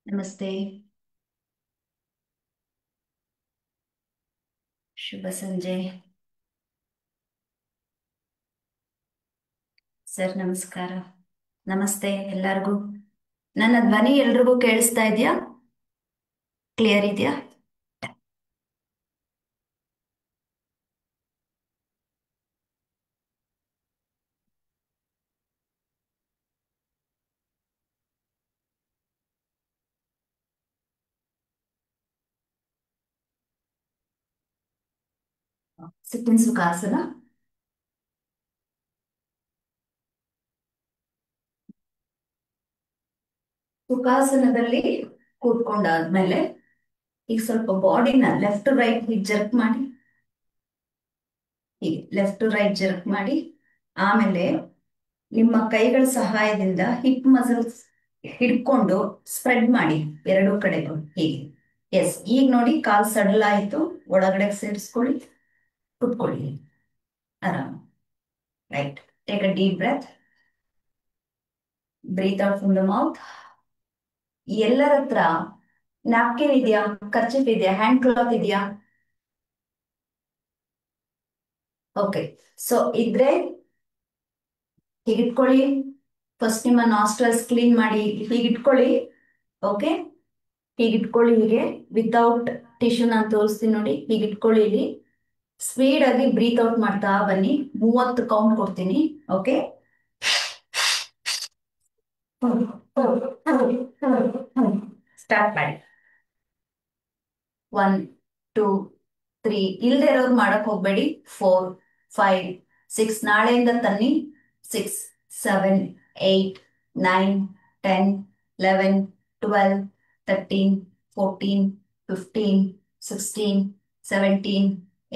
ನಮಸ್ತೆ. ಶುಭ ಸಂಜೆ. ಸರ್ ನಮಸ್ಕಾರ. ನಮಸ್ತೆ ಎಲ್ಲರಿಗೂ. ನನ್ನ ಧ್ವನಿ ಎಲ್ರಿಗೂ ಕೇಳಿಸ್ತಾ ಇದೆಯಾ? ಕ್ಲಿಯರ್ ಇದೆಯಾ? ಸಿಟ್ಟಿನ ಸುಖಾಸನ. ಸುಖಾಸನದಲ್ಲಿ ಕೂತ್ಕೊಂಡಾದ್ಮೇಲೆ ಈಗ ಸ್ವಲ್ಪ ಬಾಡಿನ ಲೆಫ್ಟ್ ಟು ರೈಟ್ ಹೀಗೆ ಜರ್ಕ್ ಮಾಡಿ. ಹೀಗೆ ಲೆಫ್ಟ್ ಟು ರೈಟ್ ಜರ್ಕ್ ಮಾಡಿ. ಆಮೇಲೆ ನಿಮ್ಮ ಕೈಗಳ ಸಹಾಯದಿಂದ ಹಿಪ್ ಮಸಲ್ಸ್ ಹಿಡ್ಕೊಂಡು ಸ್ಪ್ರೆಡ್ ಮಾಡಿ ಎರಡೂ ಕಡೆಗೂ ಹೀಗೆ. ಎಸ್, ಈಗ ನೋಡಿ ಕಾಲ್ ಸಡಲ ಆಯ್ತು. ಒಳಗಡೆ ಸೇರಿಸ್ಕೊಳ್ಳಿ, ಕುತ್ಕೊಳ್ಳಿ ಆರಾಮ. Right. Take a deep breath. Breathe out from the mouth. ಎಲ್ಲರ ಹತ್ರ ನ್ಯಾಪ್ಕಿನ್ ಇದೆಯಾ? ಕರ್ಚಿಪ್ ಇದೆಯಾ? ಹ್ಯಾಂಡ್ ಕ್ಲಾತ್ ಇದೆಯಾ? ಓಕೆ. ಸೊ ಇದ್ರೆ ಹೀಗಿಟ್ಕೊಳ್ಳಿ. ಫಸ್ಟ್ ನಿಮ್ಮ ನಾಸ್ಟ್ರಲ್ಸ್ ಕ್ಲೀನ್ ಮಾಡಿ ಹೀಗಿಟ್ಕೊಳ್ಳಿ. ಓಕೆ, ಹೀಗಿಟ್ಕೊಳ್ಳಿ. ಹೀಗೆ ವಿತೌಟ್ ಟಿಶ್ಯೂ ನಾನು ತೋರಿಸ್ತೀನಿ ನೋಡಿ. ಹೀಗಿಟ್ಕೊಳ್ಳಿ. ಇಲ್ಲಿ ಸ್ಪೀಡ್ ಆಗಿ ಬ್ರೀತ್ ಔಟ್ ಮಾಡ್ತಾ ಬನ್ನಿ. 30 ಕೌಂಟ್ ಕೊಡ್ತೀನಿ. ಓಕೆ, ಸ್ಟಾರ್ಟ್ ಮಾಡಿ. 1, 2, 3. ಇಲ್ದೇ ಇರೋರು ಮಾಡಕ್ ಹೋಗ್ಬೇಡಿ. 4, 5, 6. ನಾಳೆಯಿಂದ ತನ್ನಿ. 6, 7, 8, 9, 10, 11, 12, 13, 14, 15, 16, 17,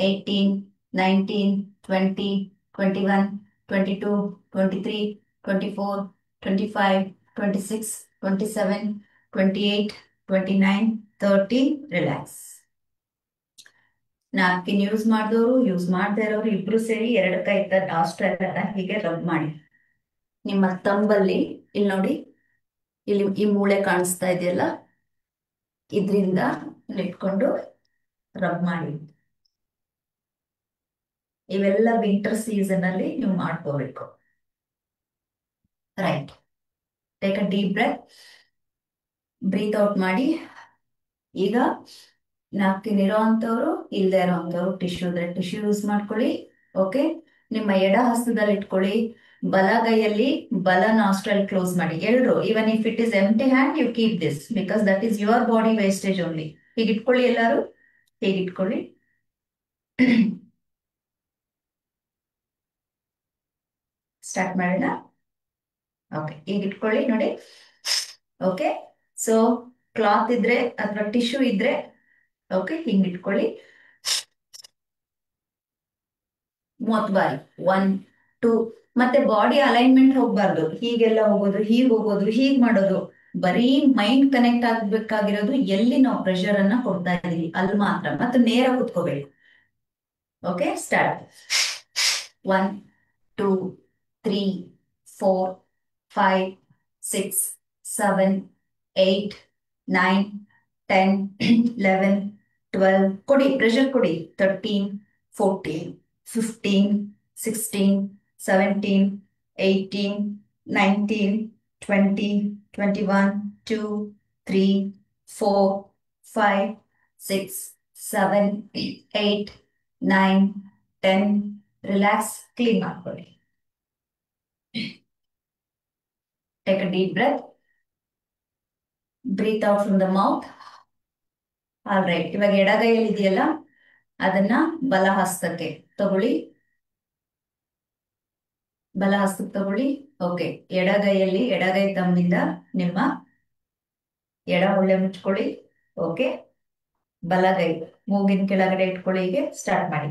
18, 19, 20, 21, 22, 23, 24, 25, 26, 27, 28, 29, 30. ರಿಲ್ಯಾಕ್ಸ್. ನ್ಯಾಪ್ಕಿನ್ ಯೂಸ್ ಮಾಡಿದವರು, ಯೂಸ್ ಮಾಡದೇ ಇರೋರು ಇಬ್ರು ಸೇರಿ ಎರಡು ಕೈ ನಾಸ್ಟ್ರಲ್ ಹೀಗೆ ರಬ್ ಮಾಡಿ. ನಿಮ್ಮ ತಂಬಲ್ಲಿ ಇಲ್ಲಿ ನೋಡಿ, ಇಲ್ಲಿ ಈ ಮೂಳೆ ಕಾಣಿಸ್ತಾ ಇದೆಯಲ್ಲ, ಇದರಿಂದ ಇಟ್ಕೊಂಡು ರಬ್ ಮಾಡಿ. ಇವೆಲ್ಲ ವಿಂಟರ್ ಸೀಸನ್ ಅಲ್ಲಿ ನೀವು ಮಾಡ್ಕೋಬೇಕು. Right. Take a deep breath. Breathe out ಮಾಡಿ. ಈಗ ನ್ಯಾಪ್ಕಿನ್ ಇರೋ ಅಂತವ್ರು, ಇಲ್ಲದೆ ಇರೋ ಅಂತವ್ರು ಟಿಶ್ಯೂ ಇದ್ರೆ ಟಿಶ್ಯೂ ಯೂಸ್ ಮಾಡ್ಕೊಳ್ಳಿ. ಓಕೆ, ನಿಮ್ಮ ಎಡ ಹಸ್ತದಲ್ಲಿ ಇಟ್ಕೊಳ್ಳಿ. ಬಲಗೈಯಲ್ಲಿ ಬಲ ನಾಸ್ಟ್ರಲ್ ಕ್ಲೋಸ್ ಮಾಡಿ. ಎಲ್ರು, even if it is empty hand, you keep this because that is your body wastage only. ಹೀಗಿಟ್ಕೊಳ್ಳಿ ಎಲ್ಲರೂ. ಹೀಗಿಟ್ಕೊಳ್ಳಿ. ಸ್ಟಾರ್ಟ್ ಮಾಡೋಣ. ಓಕೆ, ಹೀಗಿಟ್ಕೊಳ್ಳಿ ನೋಡಿ. ಓಕೆ, ಸೊ ಕ್ಲಾತ್ ಇದ್ರೆ ಅಥವಾ ಟಿಶ್ಯೂ ಇದ್ರೆ ಓಕೆ ಹಿಂಗಿಟ್ಕೊಳ್ಳಿ. 30 ಬಾರಿ. 1, 2. ಮತ್ತೆ ಬಾಡಿ ಅಲೈನ್ಮೆಂಟ್ ಹೋಗ್ಬಾರ್ದು. ಹೀಗೆಲ್ಲ ಹೋಗೋದು, ಹೀಗ್ ಹೋಗೋದು, ಹೀಗ್ ಮಾಡೋದು. ಬರೀ ಮೈಂಡ್ ಕನೆಕ್ಟ್ ಆಗ್ಬೇಕಾಗಿರೋದು ಎಲ್ಲಿ ನಾವು ಪ್ರೆಷರ್ ಅನ್ನ ಕೊಡ್ತಾ ಇದೀವಿ ಅಲ್ಲಿ ಮಾತ್ರ. ಮತ್ತೆ ನೇರ ಕುತ್ಕೋಬೇಕು. Okay, start. 1, 2, 3, 4, 5, 6, 7, 8, 9, 10, 11, 12. ಕೊಡಿ, ಪ್ರೆಷರ್ ಕೊಡಿ. 13, 14, 15, 16, 17, 18, 19, 20, 21, 2, 3, 4, 5, 6, 7, 8, 9, 10. ರಿಲ್ಯಾಕ್ಸ್. ಕ್ಲೀನ್ ಮಾಡ್ಕೊಳ್ಳಿ. Take a deep breath. Breathe out from the mouth. All right. ಇವಾಗ ಎಡಗೈಯಲ್ಲಿ ಇದೆಯಲ್ಲ, ಅದನ್ನ ಬಲ ಹಸ್ತಕ್ಕೆ ತಗೊಳ್ಳಿ. ಬಲ ಹಸ್ತಕ್ಕೆ ತಗೊಳ್ಳಿ. ಓಕೆ, ಎಡಗೈಯಲ್ಲಿ ಎಡಗೈ ತಮ್ಮಿಂದ ನಿಮ್ಮ ಎಡ ಹೊಳ್ಳೆ ಮುಚ್ಕೊಳ್ಳಿ. ಓಕೆ, ಬಲಗೈ ಮೂಗಿನ ಕೆಳಗಡೆ ಇಟ್ಕೊಳ್ಳಿ. ಹೀಗೆ ಸ್ಟಾರ್ಟ್ ಮಾಡಿ.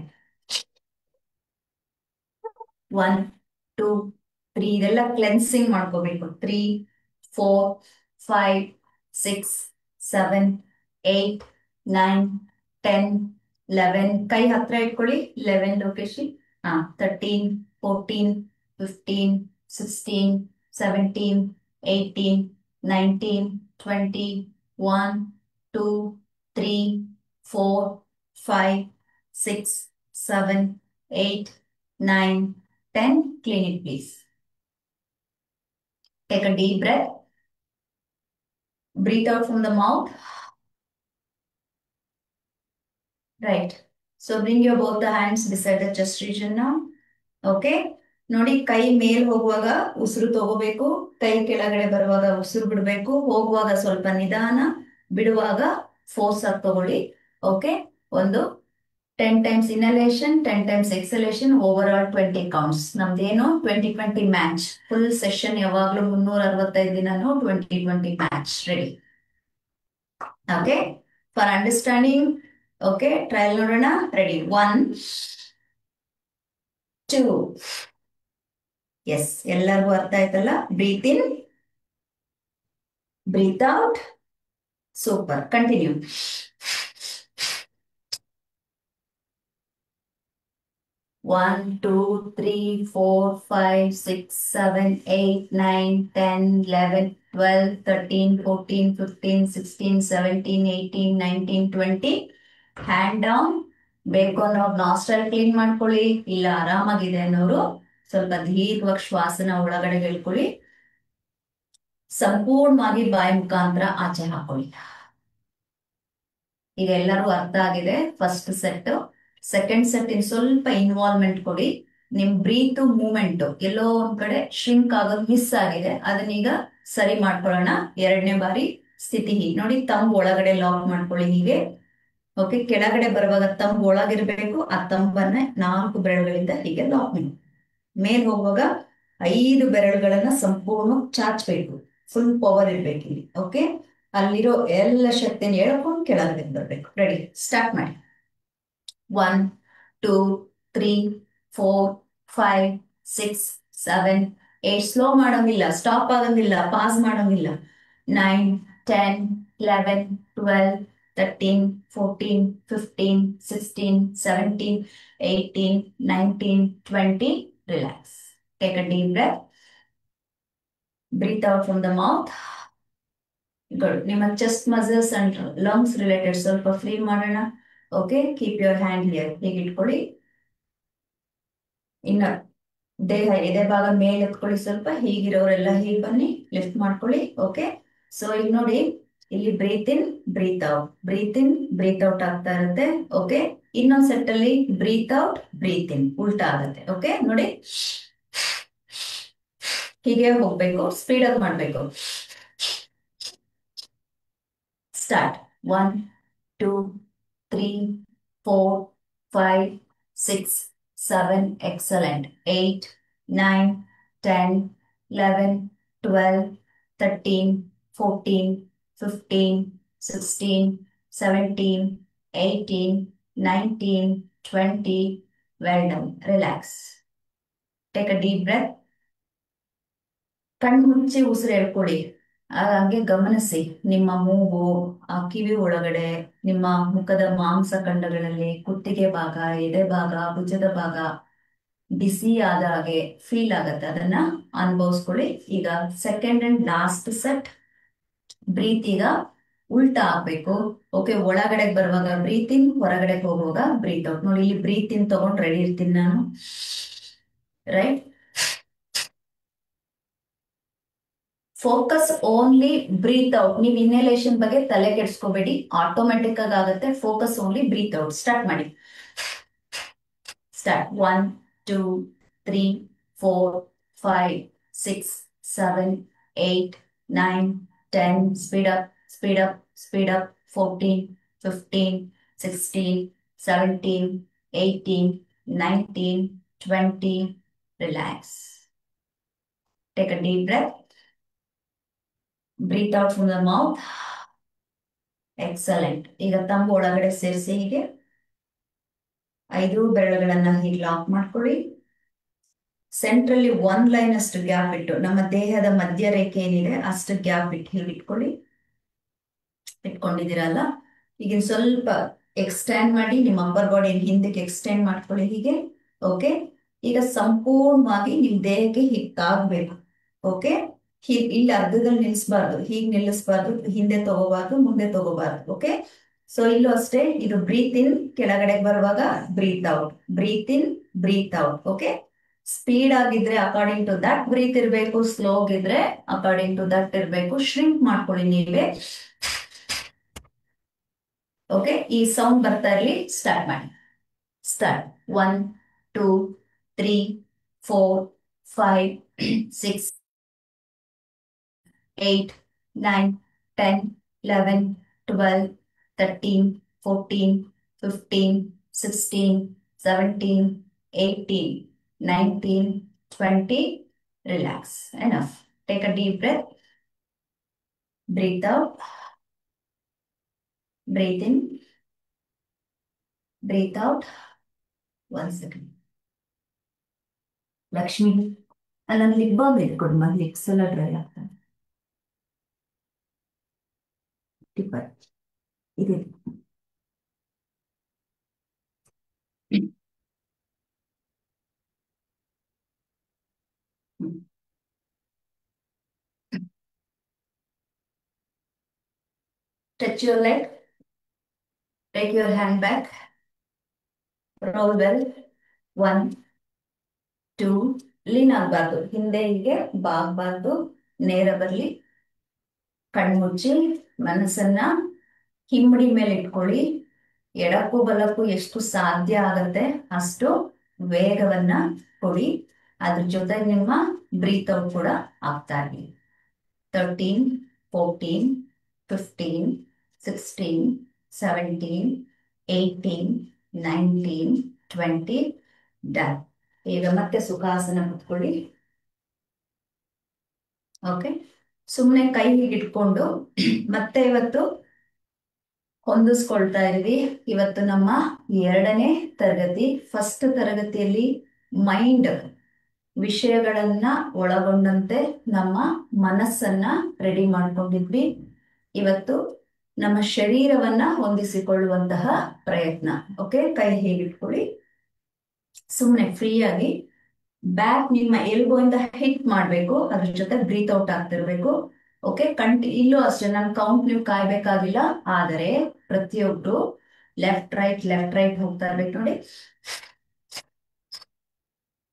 1, 2, 3. ಇದೆಲ್ಲ ಕ್ಲೆನ್ಸಿಂಗ್ ಮಾಡ್ಕೋಬೇಕು. 3, 4, 5, 6, 7, 8, 9, 10, 11. ಕೈ ಹತ್ರ ಇಟ್ಕೊಳ್ಳಿ. 11 location. 13, 14, 15, 16, 17, 18, 19, 20, one two three four five six seven eight nine 10. Clean it, please. Take a deep breath. Breathe out from the mouth. Right. So bring your both the hands beside the chest region now. Okay ನೋಡಿ, ಕೈ ಮೇಲ್ ಹೋಗುವಾಗ ಉಸಿರು ತಗೋಬೇಕು, ಕೈ ಕೆಳಗಡೆ ಬರುವಾಗ ಉಸಿರು ಬಿಡಬೇಕು, ಹೋಗುವಾಗ ಸ್ವಲ್ಪ ನಿಧಾನ, ಬಿಡುವಾಗ ಫೋರ್ಸ್ ಆಗಿ ತಗೊಳ್ಳಿ. ಓಕೆ, ಒಂದು 10 times inhalation, 10 times exhalation, overall 20 counts. ನಮ್ದೇನು 20-20 ಮ್ಯಾಚ್, ಫುಲ್ ಸೆಷನ್ ಯಾವಾಗ್ಲೂ 365 ದಿನನೂ 20-20 match. Ready? Okay, for understanding. Okay, trial ನೋಡೋಣ. ರೆಡಿ? 1 2. ಎಸ್, ಎಲ್ಲರಿಗೂ ಅರ್ಥ ಆಯ್ತಲ್ಲ? Breathe in, breathe out. Super. Continue. 1 2 3 4 5 6 7 8 9 10 11 12 13 14 15 16 17 18 19 20. Hand down. ಬೇಕು ಅನ್ನೋರು ನಾಸ್ಟ್ರಲ್ ಕ್ಲೀನ್ ಮಾಡ್ಕೊಳ್ಳಿ, ಇಲ್ಲ ಆರಾಮಾಗಿದೆ ಅನ್ನೋರು ಸ್ವಲ್ಪ ದೀರ್ಘವಾಗಿ ಶ್ವಾಸನ ಒಳಗಡೆ ಹೇಳ್ಕೊಳ್ಳಿ. ಸಂಪೂರ್ಣವಾಗಿ ಬಾಯಿ ಮುಖಾಂತರ ಆಚೆ ಹಾಕೊಳ್ಳಿ. ಈಗ ಎಲ್ಲರಿಗೂ ಅರ್ಥ ಆಗಿದೆ first set. Second set in ಸ್ವಲ್ಪ ಇನ್ವಾಲ್ವ್ಮೆಂಟ್ ಕೊಡಿ. ನಿಮ್ ಬ್ರೀತ್ ಮೂವ್ಮೆಂಟ್ ಎಲ್ಲೋ ಒಂದ್ ಕಡೆ ಶ್ರಿಂಕ್ ಆಗೋದು ಮಿಸ್ ಆಗಿದೆ, ಅದನ್ನೀಗ ಸರಿ ಮಾಡ್ಕೊಳ್ಳೋಣ. ಎರಡನೇ ಬಾರಿ ಸ್ಥಿತಿ ಹೀಗೆ ನೋಡಿ, ತಂಬ್ ಒಳಗಡೆ ಲಾಕ್ ಮಾಡ್ಕೊಳ್ಳಿ ಹೀಗೆ. ಓಕೆ, ಕೆಳಗಡೆ ಬರುವಾಗ ತಂಬ್ ಒಳಗಿರ್ಬೇಕು, ಆ ತಂಬನ್ನ 4 ಬೆರಳುಗಳಿಂದ ಹೀಗೆ ಲಾಕ್ ಮಾಡಿ. ಮೇಲ್ ಹೋಗುವಾಗ 5 ಬೆರಳುಗಳನ್ನ ಸಂಪೂರ್ಣ ಚಾಚಬೇಕು, ಫುಲ್ ಪವರ್ ಇರ್ಬೇಕು ಇಲ್ಲಿ. ಓಕೆ, ಅಲ್ಲಿರೋ ಎಲ್ಲ ಶಕ್ತಿನ ಹೇಳ್ಕೊಂಡು ಕೆಳಗಡೆ ಬರ್ಬೇಕು. ರೆಡಿ? ಸ್ಟಾರ್ಟ್ ಮಾಡಿ. 1 2 3 4 5 6 7 8. ಸ್ಲೋ ಮಾಡೋಂಗಿಲ್ಲ, ಸ್ಟಾಪ್ ಆಗಂಗಿಲ್ಲ, ಪಾಸ್ ಮಾಡೋಂಗಿಲ್ಲ. 9 10 11 12 13 14 15 16 17 18 19 20. Relax. Take a deep breath. Breathe out from the mouth. Good. ನಿಮ್ಮ chest muscles and lungs related ಸ್ವಲ್ಪ ಫ್ರೀ ಮಾಡೋಣ. Okay, keep your hand here. ಹೀಗೆ ಇಟ್ಕೊಳ್ಳಿ. ಇನ್ನ ದೇಹ ಎದೆ ಭಾಗ ಮೇಲೆ ಎತ್ಕೊಳ್ಳಿ ಸ್ವಲ್ಪ. ಹೀಗಿರೋರೆಲ್ಲ ಹೀಗೆ ಬನ್ನಿ, ಲಿಫ್ಟ್ ಮಾಡ್ಕೊಳ್ಳಿ. ಓಕೆ, ಸೊ ಈಗ ನೋಡಿ, ಇಲ್ಲಿ breathe in breathe out, breathe in breathe out ಆಗ್ತಾ ಇರುತ್ತೆ. ಓಕೆ, ಇನ್ನೊಂದ್ ಸೆಟ್ ಅಲ್ಲಿ ಬ್ರೀತ್ ಔಟ್ ಬ್ರೀತ್ ಇನ್ ಉಲ್ಟಾ ಆಗುತ್ತೆ. ಓಕೆ ನೋಡಿ, ಹೀಗೆ ಹೋಗ್ಬೇಕು, ಸ್ಪೀಡ್ ಅಪ್ ಮಾಡ್ಬೇಕು. Start. 1 2 3 4 5 6 7. Excellent. 8 9 10 11 12 13 14 15 16 17 18 19 20. Well done. Relax. Take a deep breath. ಕಣ್ಣು ಮುಚ್ಚಿ ಉಸಿರು ಹೇಳ್ಕೊಳ್ಳಿ. ಹಾಗೆ ಗಮನಿಸಿ ನಿಮ್ಮ ಮೂಗು, ಆ ಕಿವಿ ಒಳಗಡೆ, ನಿಮ್ಮ ಮುಖದ ಮಾಂಸಖಂಡಗಳಲ್ಲಿ ಕುತ್ತಿಗೆ ಭಾಗ, ಎದೆ ಭಾಗ, ಭುಜದ ಭಾಗ ಬಿಸಿ ಆದ ಹಾಗೆ ಫೀಲ್ ಆಗತ್ತೆ. ಅದನ್ನ ಅನುಭವಿಸ್ಕೊಳ್ಳಿ. ಈಗ second and last set. Breathe ಈಗ ಉಲ್ಟಾ ಆಗ್ಬೇಕು. ಓಕೆ, ಒಳಗಡೆ ಬರುವಾಗ ಬ್ರೀತ್ ಇನ್, ಹೊರಗಡೆ ಹೋಗುವಾಗ ಬ್ರೀತ್ ಔಟ್. ನೋಡಿ, ಇಲ್ಲಿ ಬ್ರೀತ್ ಇನ್ ತಗೊಂಡು ರೆಡಿ ಇರ್ತೀನಿ ನಾನು. Right? Focus only breathe out. ನೀವು ಇನ್ಹಲೇಷನ್ ಬಗ್ಗೆ ತಲೆ ಕೆಡಿಸ್ಕೋಬೇಡಿ, ಆಟೋಮೆಟಿಕ್ ಆಗಿ ಆಗುತ್ತೆ. Focus only breathe out. Start ಮಾಡಿ. Start. 1 2 3 4 5 6 7 8 9 10. Speed up, speed up, speed up. 14 15 16 17 18 19 20. Relax. Take a deep breath. Breathe out from the mouth. Excellent. ಈಗ ತಂಬು ಒಳಗಡೆ ಸೇರಿಸಿ ಹೀಗೆ 5 ಬೆರಳುಗಳನ್ನ ಹೀಗೆ ಲಾಕ್ ಮಾಡ್ಕೊಳ್ಳಿ. ಸೆಂಟ್ರಲ್ಲಿ 1 ಲೈನ್ ಅಷ್ಟು ಗ್ಯಾಪ್ ಇಟ್ಟು, ನಮ್ಮ ದೇಹದ ಮಧ್ಯ ರೇಖೆ ಏನಿದೆ ಅಷ್ಟು ಗ್ಯಾಪ್ ಇಟ್ಟು ಹೀಗೆ ಇಟ್ಕೊಳ್ಳಿ. ಇಟ್ಕೊಂಡಿದ್ದೀರಲ್ಲ, ಈಗ ಸ್ವಲ್ಪ ಎಕ್ಸ್ಟೆಂಡ್ ಮಾಡಿ ನಿಮ್ಮ ಅಪ್ಪರ್ ಬಾಡಿ ಹಿಂದಕ್ಕೆ ಎಕ್ಸ್ಟೆಂಡ್ ಮಾಡ್ಕೊಳ್ಳಿ ಹೀಗೆ. ಓಕೆ, ಈಗ ಸಂಪೂರ್ಣವಾಗಿ ನಿಮ್ ದೇಹಕ್ಕೆ ಹೀಗೆ ತಾಗ್ಬೇಕು. ಓಕೆ, ಇಲ್ಲಿ ಅರ್ಧದಲ್ಲಿ ನಿಲ್ಲಿಸಬಾರ್ದು, ಹೀಗೆ ನಿಲ್ಲಿಸಬಾರ್ದು, ಹಿಂದೆ ತಗೋಬಾರ್ದು, ಮುಂದೆ ತಗೋಬಾರ್ದು. ಓಕೆ, ಸೊ ಇಲ್ಲೂ ಅಷ್ಟೇ, ಇದು ಬ್ರೀತ್ ಇನ್, ಕೆಳಗಡೆ ಬರುವಾಗ breathe out, breathe in, breathe out. Okay, speed ಆಗಿದ್ರೆ ಅಕಾರ್ಡಿಂಗ್ ಟು ದಟ್ ಬ್ರೀತ್ ಇರಬೇಕು, ಸ್ಲೋ ಆಗಿದ್ರೆ ಅಕಾರ್ಡಿಂಗ್ ಟು ದಟ್ ಇರಬೇಕು. ಶ್ರಿಂಕ್ ಮಾಡ್ಕೊಳ್ಳಿ ನೀವೇ. ಓಕೆ, ಈ ಸೌಂಡ್ ಬರ್ತಾ ಇರಲಿ. ಸ್ಟಾರ್ಟ್ ಮಾಡಿ. Start. 1 2 3 4 5 6 8 9 10 11 12 13 14 15 16 17 18 19 20. Relax. Enough. Take a deep breath. Breathe out. Breathe in. Breathe out. 1 second. Lakshmi, ಅಲ್ಲೊಂದು ಲಿಪ್ ಬಾಮ್ ಇದೆ ಕೊಡಮ್ಮ, ಲಿಪ್ಸ್ ಎಲ್ಲ ಡ್ರೈ ಆಗ್ತದೆ. ಟಿಪ್ಪರ್ ಇದೆ. Touch your leg. Take your hand back. Roll well. 1 2. Lean ಆಗಬಾರ್ದು, ಹಿಂದೆ ಹೀಗೆ ಬಾಗಬಾರ್ದು, ನೇರ ಬರಲಿ. ಕಣ್ಮುಚ್ಚಿ ಮನಸ್ಸನ್ನ ಹಿಮ್ಮಡಿ ಮೇಲೆ ಇಟ್ಕೊಳ್ಳಿ. ಎಡಕ್ಕೂ ಬಲಕ್ಕೂ ಎಷ್ಟು ಸಾಧ್ಯ ಆಗತ್ತೆ ಅಷ್ಟು ವೇಗವನ್ನ ಕೊಡಿ. ಅದ್ರ ಜೊತೆಗೆ ನಿಮ್ಮ ಬ್ರೀತ್ ಔಟ್ ಕೂಡ ಆಗ್ತಾ ಇರಲಿ. 13 14 15 16 17 18 19 20. ಡನ್. ಈಗ ಮತ್ತೆ ಸುಖಾಸನ ಕುತ್ಕೊಳ್ಳಿ. ಓಕೆ, ಸುಮ್ಮನೆ ಕೈ ಹೀಗಿಟ್ಕೊಂಡು ಮತ್ತೆ ಇವತ್ತು ಹೊಂದಿಸ್ಕೊಳ್ತಾ ಇದ್ವಿ. ಇವತ್ತು ನಮ್ಮ 2ನೇ ತರಗತಿ. ಫಸ್ಟ್ ತರಗತಿಯಲ್ಲಿ ಮೈಂಡ್ ವಿಷಯಗಳನ್ನ ಒಳಗೊಂಡಂತೆ ನಮ್ಮ ಮನಸ್ಸನ್ನ ರೆಡಿ ಮಾಡ್ಕೊಂಡಿದ್ವಿ. ಇವತ್ತು ನಮ್ಮ ಶರೀರವನ್ನ ಹೊಂದಿಸಿಕೊಳ್ಳುವಂತಹ ಪ್ರಯತ್ನ. ಓಕೆ, ಕೈ ಹೇಗಿಟ್ಕೊಳ್ಳಿ, ಸುಮ್ಮನೆ ಫ್ರೀ ಆಗಿ. ಬ್ಯಾಕ್ ನಿಮ್ಮ ಎಲ್ಬೋ ಇಂದ ಹಿಟ್ ಮಾಡ್ಬೇಕು, ಅದ್ರ ಜೊತೆ ಬ್ರೀತ್ ಔಟ್ ಆಗ್ತಿರ್ಬೇಕು. ಓಕೆ, ಇಲ್ಲೂ ಅಷ್ಟೇ, ನನ್ ಕೌಂಟ್ ನೀವು ಕಾಯ್ಬೇಕಾಗಿಲ್ಲ. ಆದರೆ ಪ್ರತಿಯೊಬ್ರು ಲೆಫ್ಟ್ ರೈಟ್ ಹೋಗ್ತಾ ಇರ್ಬೇಕು ನೋಡಿ.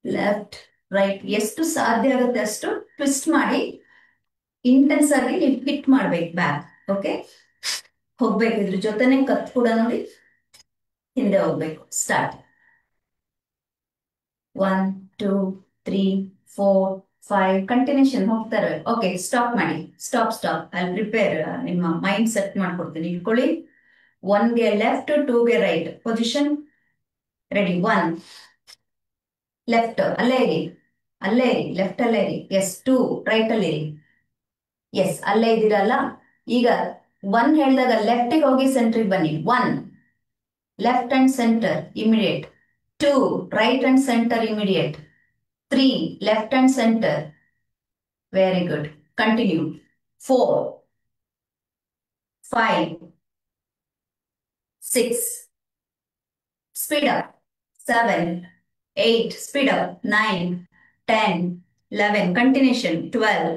ಲೆಫ್ಟ್ ರೈಟ್ ಎಷ್ಟು ಸಾಧ್ಯ ಆಗುತ್ತೆ ಅಷ್ಟು ಟ್ವಿಸ್ಟ್ ಮಾಡಿ ಇಂಟೆನ್ಸ್ ಆಗಿ ನೀವು ಹಿಟ್ ಮಾಡ್ಬೇಕು ಬ್ಯಾಕ್. ಓಕೆ, ಹೋಗ್ಬೇಕು. ಇದ್ರ ಜೊತೆನೆ ಕತ್ ಕೂಡ ನೋಡಿ ಹಿಂದೆ ಹೋಗ್ಬೇಕು. ಸ್ಟಾರ್ಟ್. 1 2 3 4 5. ಕಂಟಿನ್ಯೂಷನ್ ಹೋಗ್ತಾರೆ. ಓಕೆ, ಸ್ಟಾಪ್ ಮಾಡಿ. ಸ್ಟಾಪ್. ಅಲ್ಲಿ ಪ್ರಿಪೇರ್, ನಿಮ್ಮ ಮೈಂಡ್ ಸೆಟ್ ಮಾಡ್ಕೊಡ್ತೀನಿ, ಇಟ್ಕೊಳ್ಳಿ. 1ಗೆ ಲೆಫ್ಟ್, 2ಗೆ ರೈಟ್. Position ready. 1 ಲೆಫ್ಟ್, ಅಲ್ಲೇ ಇರಿ. ಲೆಫ್ಟ್ ಅಲ್ಲೇ ಇರಿ. ಎಸ್. 2 ರೈಟ್ ಅಲ್ಲಿ ಇರಿ. ಎಸ್, ಅಲ್ಲೇ ಇದ್ದೀರಲ್ಲ. ಈಗ 1 ಹೇಳಿದಾಗ ಲೆಫ್ಟಿಗೆ ಹೋಗಿ ಸೆಂಟ್ರಿಗೆ ಬನ್ನಿ. 1 left and centre immediate. 2 right and centre immediate. 3 left and centre. Very good. Continue. 4 5 6. Speed up. 7 8. Speed up. 9 10 11. Continuation. 12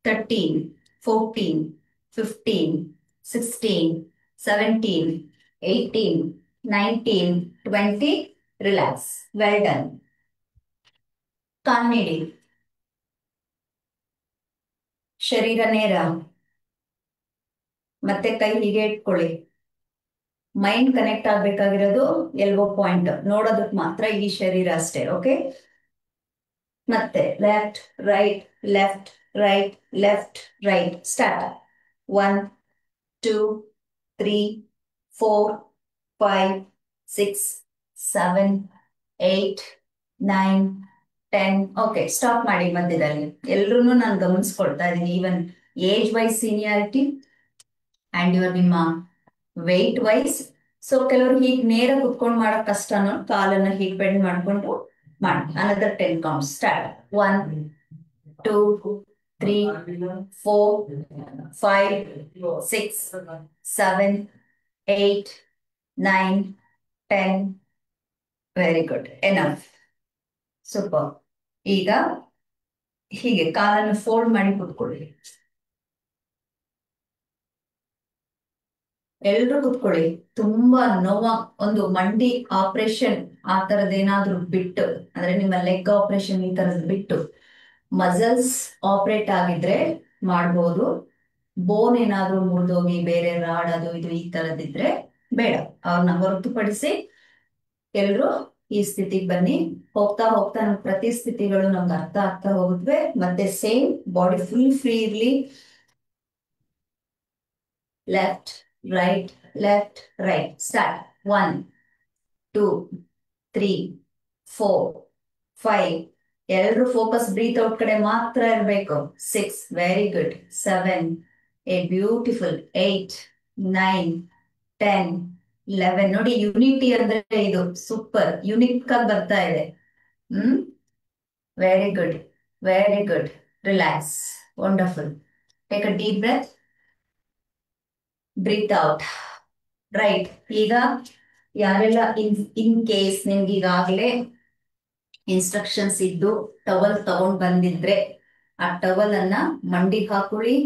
13 14 15 16 17 18 19 20. Relax. Well done. ಕಾಲ್ ನೀಡಿ. ಶರೀರ ನೇರ. ಮತ್ತೆ ಕೈ ಹೀಗೆ ಇಟ್ಕೊಳ್ಳಿ. ಮೈಂಡ್ ಕನೆಕ್ಟ್ ಆಗ್ಬೇಕಾಗಿರೋದು ಎಲ್ಬೋ ಪಾಯಿಂಟ್ ನೋಡೋದಕ್ಕೆ ಮಾತ್ರ, ಈ ಶರೀರ ಅಷ್ಟೇ. ಓಕೆ, ಮತ್ತೆ left right. Start. 1 2 3 4 5 6 7 8 9 10. Okay, stop ಮಾಡಿ ಮಧ್ಯದಲ್ಲಿ. ಎಲ್ರೂ ನಾನು ಗಮನಿಸ್ಕೊಳ್ತಾ ಇದ್ದೀನಿ, even age wise seniority and ನಿಮ್ಮ ವೆಯ್ಟ್ ವೈಸ್. ಸೊ ಕೆಲವರು ಹೀಗೆ ನೇರ ಕುತ್ಕೊಂಡು ಮಾಡಕ್ ಕಷ್ಟ ಅನ್ನೋ ಕಾಲನ್ನ ಹೀಗೆ ಬೆಂಡ್ ಮಾಡ್ಕೊಂಡು ಮಾಡಿ. Another 10 counts. Start. 1 2 3 4 5 6 7 8 9 10. Very good. Enough. Super. ಈಗ ಹೀಗೆ ಕಾಲನ್ನು ಫೋಲ್ಡ್ ಮಾಡಿ ಕೂತ್ಕೊಳ್ಳಿ. ಎಲ್ರು ಕೂತ್ಕೊಳ್ಳಿ. ತುಂಬಾ ನೋವ, ಒಂದು ಮಂಡಿ ಆಪರೇಷನ್ ಆ ತರದೇನಾದ್ರೂ ಬಿಟ್ಟು, ಅಂದ್ರೆ ನಿಮ್ಮ ಲೆಗ್ ಆಪರೇಷನ್ ಈ ತರದ್ ಬಿಟ್ಟು ಮಸಲ್ಸ್ ಆಪರೇಟ್ ಆಗಿದ್ರೆ ಮಾಡ್ಬೋದು. ಬೋನ್ ಏನಾದ್ರೂ ಮುರಿದೋಗಿ ಬೇರೆ ರಾಡ್ ಅದು ಇದು ಈ ತರದಿದ್ರೆ ಬೇಡ. ಅವ್ರನ್ನ ಹೊರತುಪಡಿಸಿ ಎಲ್ರು ಈ ಸ್ಥಿತಿಗೆ ಬನ್ನಿ. ಹೋಗ್ತಾ ಹೋಗ್ತಾ ನಮ್ಗೆ ಪ್ರತಿ ಸ್ಥಿತಿಗಳು ನಮ್ಗೆ ಅರ್ಥ ಆಗ್ತಾ ಹೋಗುತ್ತವೆ. ಮತ್ತೆ ಸೇಮ್ ಬಾಡಿ ಫುಲ್ ಫ್ರೀ ಇರ್ಲಿ. Left right left right start. 1 2 3 4 5. ಎಲ್ರು ಫೋಕಸ್ ಬ್ರೀತ್ ಔಟ್ ಕಡೆ ಮಾತ್ರ ಇರಬೇಕು. 6 ವೆರಿ ಗುಡ್. 7 ಬ್ಯೂಟಿಫುಲ್. 8 9 10 11. ನೋಡಿ, ಯುನಿಟಿ ಅಂದ್ರೆ ಇದು ಸೂಪರ್ ಯುನಿಕ್ ಆಗಿ ಬರ್ತಾ ಇದೆ. Hmm, very good very good. Relax. Wonderful. Take a deep breath. Breathe out. Right. ಈಗ ಯಾರೆಲ್ಲ ಇನ್ ಕೇಸ್ ನಿಮ್ಗೆ ಈಗಾಗಲೇ ಇನ್ಸ್ಟ್ರಕ್ಷನ್ಸ್ ಇದ್ದು ಟವಲ್ ತಗೊಂಡ್ ಬಂದಿದ್ರೆ ಆ ಟವಲ್ ಅನ್ನ ಮಂಡಿಗೆ ಹಾಕೊಳ್ಳಿ.